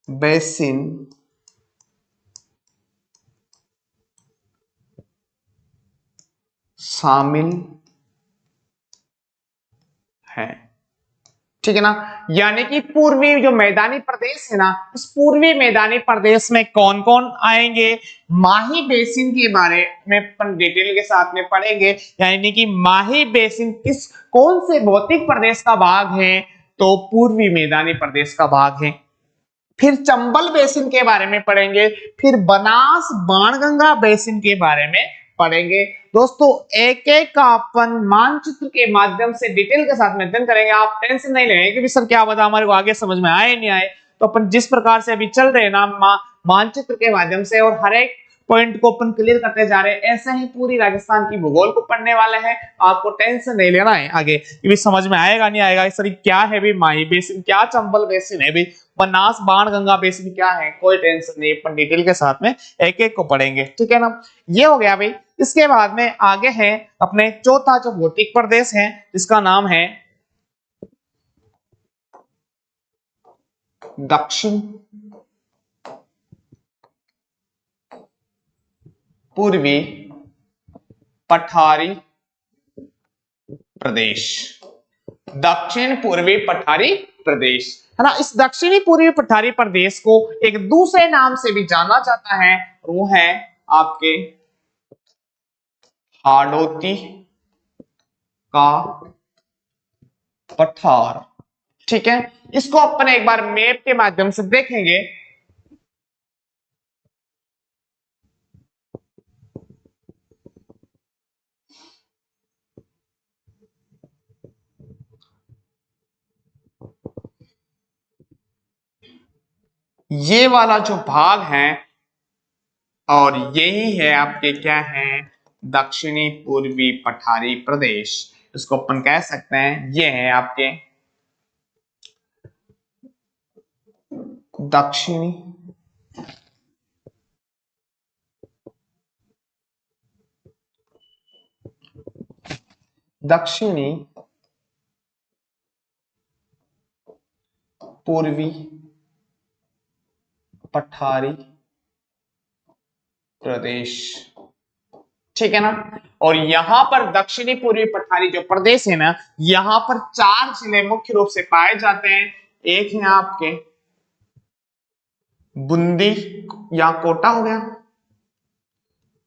बेसिन शामिल है। ठीक है ना। यानी कि पूर्वी जो मैदानी प्रदेश है ना, उस पूर्वी मैदानी प्रदेश में कौन कौन आएंगे, माही बेसिन के बारे में अपन डिटेल के साथ में पढ़ेंगे। यानी कि माही बेसिन कौन से भौतिक प्रदेश का भाग है, तो पूर्वी मैदानी प्रदेश का भाग है। फिर चंबल बेसिन के बारे में पढ़ेंगे, फिर बनास बाणगंगा बेसिन के बारे में पढ़ेंगे। दोस्तों एक एक का अपन मानचित्र के माध्यम से डिटेल के साथ में अध्ययन करेंगे। आप टेंशन नहीं लेंगे कि सर क्या बता हमारे को आगे समझ में आए नहीं आए। तो अपन जिस प्रकार से अभी चल रहे हैं ना मानचित्र के माध्यम से और हर एक पॉइंट को अपन क्लियर करते जा रहे हैं, ऐसे ही पूरी राजस्थान की भूगोल को पढ़ने वाले हैं। आपको टेंशन नहीं लेना है आगे कि भी समझ में आएगा नहीं आएगा, सर क्या है भी माही बेसिन, क्या चंबल बेसिन है भी, बनास बाणगंगा बेसिन क्या है, कोई टेंशन नहीं, अपन डिटेल के साथ में एक एक को पढ़ेंगे। ठीक है ना। ये हो गया भाई। इसके बाद में आगे है अपने चौथा जो भौतिक प्रदेश है, जिसका नाम है दक्षिण पूर्वी पठारी प्रदेश। दक्षिण पूर्वी पठारी प्रदेश है ना। इस दक्षिणी पूर्वी पठारी प्रदेश को एक दूसरे नाम से भी जाना जाता है, वो है आपके हाड़ौती का पठार। ठीक है। इसको अपन एक बार मैप के माध्यम से देखेंगे। ये वाला जो भाग है और यही है आपके क्या है, दक्षिणी पूर्वी पठारी प्रदेश। इसको अपन कह सकते हैं ये है आपके दक्षिणी दक्षिणी पूर्वी पठारी प्रदेश। ठीक है ना। और यहां पर दक्षिणी पूर्वी पठारी जो प्रदेश है ना, यहां पर 4 जिले मुख्य रूप से पाए जाते हैं। एक है आपके बूंदी या कोटा हो गया,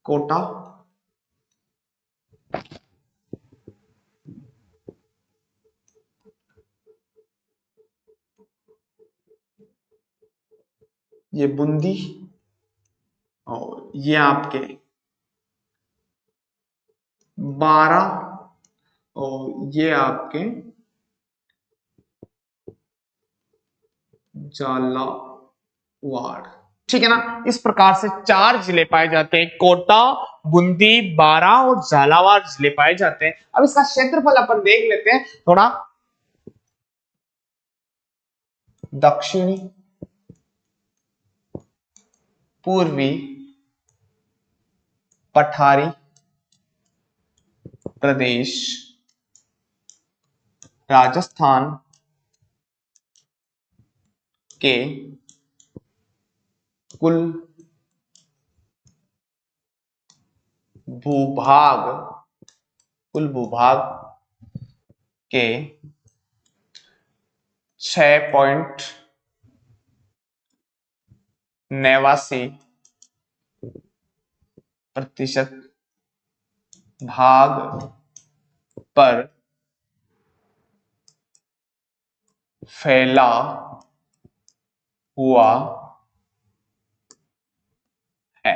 कोटा, ये बूंदी, और ये आपके 12, और ये आपके झालावाड़। ठीक है ना। इस प्रकार से 4 जिले पाए जाते हैं, कोटा, बूंदी, बारां और झालावाड़ जिले पाए जाते हैं। अब इसका क्षेत्रफल अपन देख लेते हैं थोड़ा। दक्षिणी पूर्वी पठारी प्रदेश राजस्थान के कुल भूभाग के 6.89% भाग पर फैला हुआ है।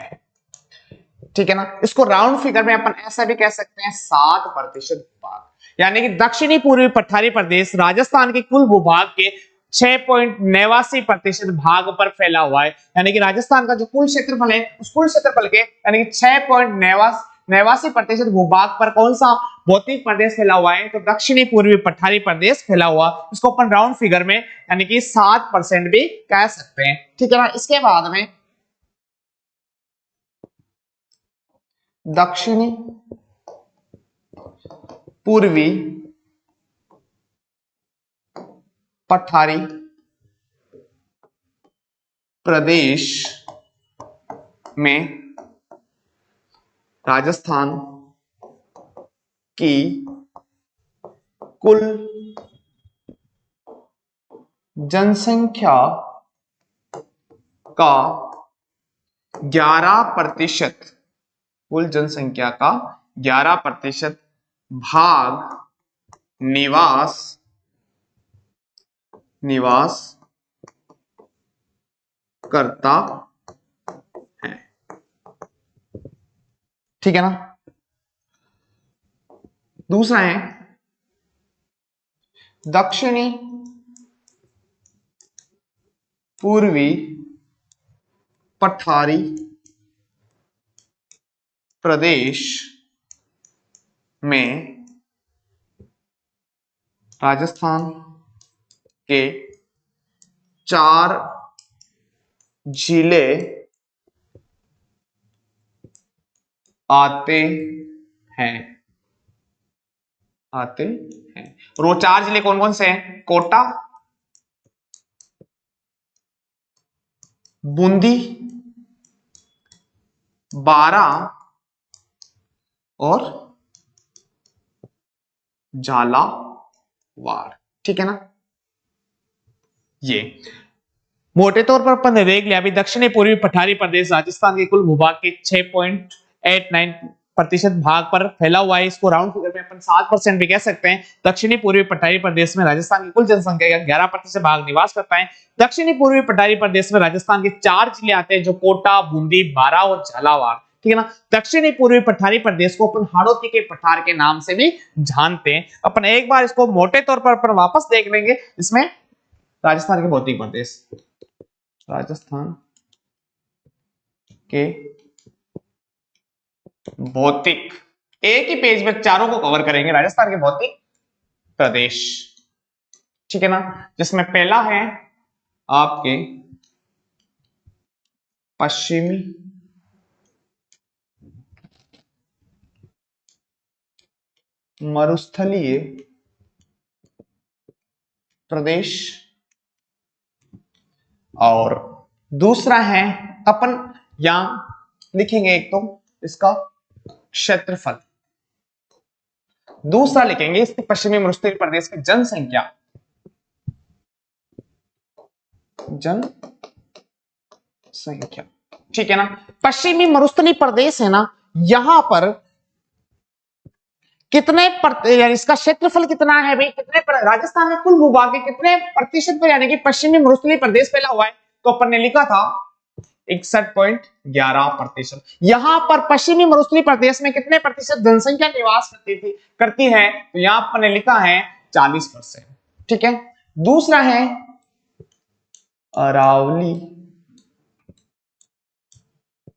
ठीक है ना। इसको राउंड फिगर में अपन ऐसा भी कह सकते हैं 7% भाग, यानी कि दक्षिणी पूर्वी पठारी प्रदेश राजस्थान के कुल भूभाग के 6.89% भाग पर फैला हुआ है। यानी कि राजस्थान का जो कुल क्षेत्रफल है उस कुल क्षेत्रफल के यानी कि 6.89% भूभाग पर कौन सा भौतिक प्रदेश फैला हुआ है, तो दक्षिणी पूर्वी पठारी प्रदेश फैला हुआ। इसको अपन राउंड फिगर में यानी कि 7% भी कह सकते हैं। ठीक है ना। इसके बाद में दक्षिणी पूर्वी पठारी प्रदेश में राजस्थान की कुल जनसंख्या का 11%, कुल जनसंख्या का 11% भाग निवास करता है। ठीक है ना। दूसरा है दक्षिणी पूर्वी पठारी प्रदेश में राजस्थान के 4 जिले आते हैं। और वो 4 जिले कौन कौन से हैं? कोटा, बूंदी, बारां और झालावाड़। ठीक है ना। ये मोटे तौर पर अपन ने देख लिया अभी दक्षिणी पूर्वी पठारी प्रदेश राजस्थान के कुल भूभाग के 6.89% भाग पर फैला हुआ है। इसको राउंड फिगर में अपन 7% भी कह सकते हैं। दक्षिणी पूर्वी पठारी प्रदेश में राजस्थान की कुल जनसंख्या का 11% भाग निवास करता है। दक्षिणी पूर्वी पठारी प्रदेश में राजस्थान के 4 जिले आते हैं जो कोटा, बूंदी, बारां और झालावाड़। ठीक है ना। दक्षिणी पूर्वी पठारी प्रदेश को अपन हाड़ौती के पठार के नाम से भी जानते हैं। अपन एक बार इसको मोटे तौर पर अपन वापस देख लेंगे। इसमें राजस्थान के भौतिक प्रदेश, राजस्थान के भौतिक, एक ही पेज में चारों को कवर करेंगे। राजस्थान के भौतिक प्रदेश, ठीक है ना, जिसमें पहला है आपके पश्चिमी मरुस्थलीय प्रदेश और दूसरा है अपन यहां लिखेंगे एक तो इसका क्षेत्रफल, दूसरा लिखेंगे इसके पश्चिमी मरुस्थलीय प्रदेश की जनसंख्या, ठीक है ना। पश्चिमी मरुस्थलीय प्रदेश है ना, यहां पर कितने यानी इसका क्षेत्रफल कितना है भाई, कितने राजस्थान में कुल भूभाग के कितने प्रतिशत पर यानी कि पश्चिमी मरुस्थलीय प्रदेश फैला हुआ है, तो अपन ने लिखा था 61.11%। यहां पर पश्चिमी मरुस्थलीय प्रदेश में कितने प्रतिशत जनसंख्या निवास करती है, तो यहां अपन ने लिखा है 40%। ठीक है। दूसरा है अरावली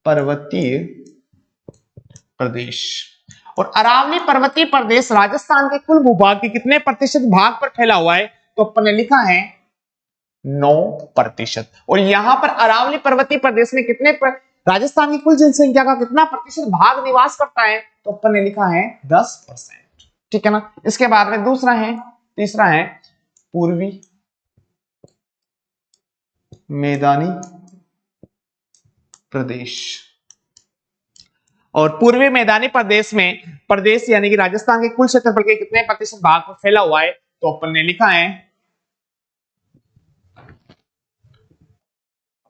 पर्वतीय प्रदेश, और अरावली पर्वतीय प्रदेश राजस्थान के कुल भूभाग के कितने प्रतिशत भाग पर फैला हुआ है, तो अपन ने लिखा है 9%। और यहां पर अरावली पर्वतीय प्रदेश में कितने राजस्थान की कुल जनसंख्या का कितना प्रतिशत भाग निवास करता है, तो अपन ने लिखा है 10%। ठीक है ना। इसके बाद में तीसरा है पूर्वी मैदानी प्रदेश। और पूर्वी मैदानी प्रदेश यानी कि राजस्थान के कुल क्षेत्रफल के कितने प्रतिशत भाग पर फैला हुआ है, तो अपन ने लिखा है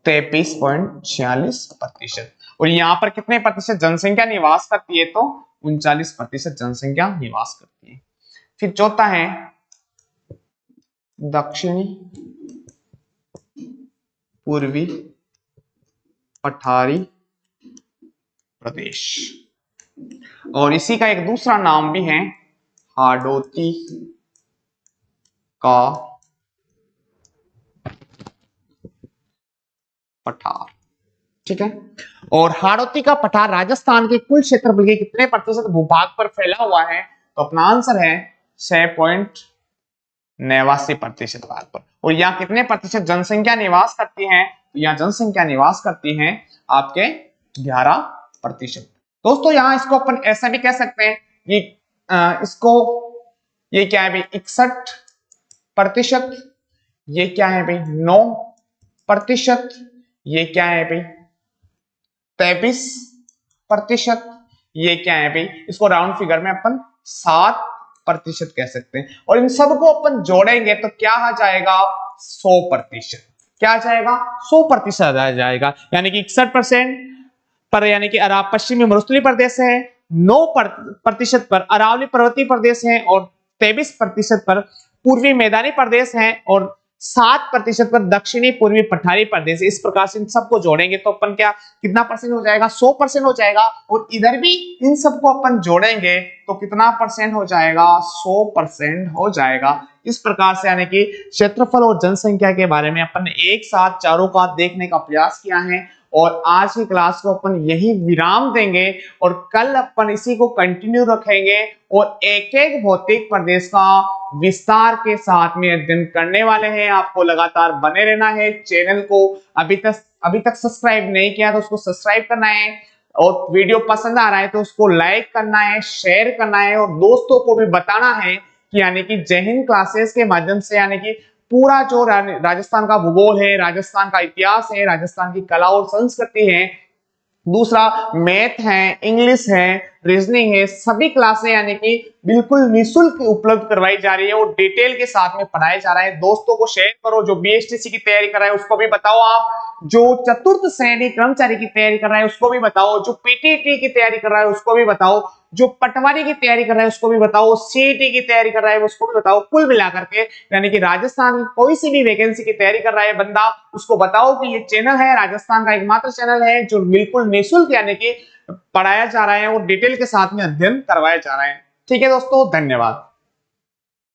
33.46%। और यहां पर कितने प्रतिशत जनसंख्या निवास करती है, तो 39% जनसंख्या निवास करती है। फिर चौथा है दक्षिणी पूर्वी पठारी प्रदेश, और इसी का एक दूसरा नाम भी है हाड़ौती का पठार। ठीक है, और हाड़ौती का पठार राजस्थान के कुल क्षेत्रफल के कितने प्रतिशत भूभाग पर फैला हुआ है, तो अपना आंसर है 6.89% भाग पर। और यहाँ कितने प्रतिशत जनसंख्या निवास करती है, तो यहाँ जनसंख्या निवास करती है आपके 11%। दोस्तों यहाँ इसको अपन ऐसा भी कह सकते हैं कि ये क्या है भाई 61%, ये क्या है भाई 9%, ये क्या है भाई 23%, ये क्या है भाई, इसको राउंड फिगर में अपन 7% कह सकते हैं। और इन सबको अपन जोड़ेंगे तो क्या आ जाएगा 100%। क्या आ जाएगा 100% आ जाएगा, यानी कि 61% पर यानी कि पश्चिमी मरुस्थलीय प्रदेश है, 9% पर अरावली पर्वतीय प्रदेश है, और 23% पर पूर्वी मैदानी प्रदेश है, और 7% पर दक्षिणी पूर्वी पठारी प्रदेश। इस प्रकार से इन सबको जोड़ेंगे तो अपन क्या कितना परसेंट हो जाएगा 100% हो जाएगा। और इधर भी इन सबको अपन जोड़ेंगे तो कितना परसेंट हो जाएगा 100% हो जाएगा। इस प्रकार से यानी कि क्षेत्रफल और जनसंख्या के बारे में अपन ने एक साथ चारों का देखने का प्रयास किया है। और आज की क्लास को अपन यही विराम देंगे और कल अपन इसी को कंटिन्यू रखेंगे और एक एक भौतिक प्रदेश का विस्तार के साथ में अध्ययन करने वाले हैं। आपको लगातार बने रहना है। चैनल को अभी तक सब्सक्राइब नहीं किया तो उसको सब्सक्राइब करना है, और वीडियो पसंद आ रहा है तो उसको लाइक करना है, शेयर करना है, और दोस्तों को भी बताना है कि यानी कि जय हिंद क्लासेस के माध्यम से यानी कि पूरा जो राजस्थान का भूगोल है, राजस्थान का इतिहास है, राजस्थान की कला और संस्कृति है, दूसरा मैथ है, इंग्लिश है, रीजनिंग है, सभी क्लासें यानी कि बिल्कुल निःशुल्क उपलब्ध करवाई जा रही है और डिटेल के साथ में पढ़ाया जा रहा है। दोस्तों को शेयर करो, जो बीएसटीसी की तैयारी कर रहा है उसको भी बताओ, आप जो चतुर्थ श्रेणी कर्मचारी की तैयारी कर रहा है उसको भी बताओ, जो पीटीटी की तैयारी कर रहा है उसको भी बताओ, जो पटवारी की तैयारी कर रहा है उसको भी बताओ, सीईटी की तैयारी कर रहा है उसको भी बताओ। कुल मिलाकर के यानी कि राजस्थान की कोई सी भी वैकेंसी की तैयारी कर रहा है बंदा, उसको बताओ कि ये चैनल है राजस्थान का एकमात्र चैनल है जो बिल्कुल निःशुल्क यानी कि पढ़ाया जा रहा है और डिटेल के साथ में अध्ययन करवाया जा रहा है। ठीक है दोस्तों, धन्यवाद।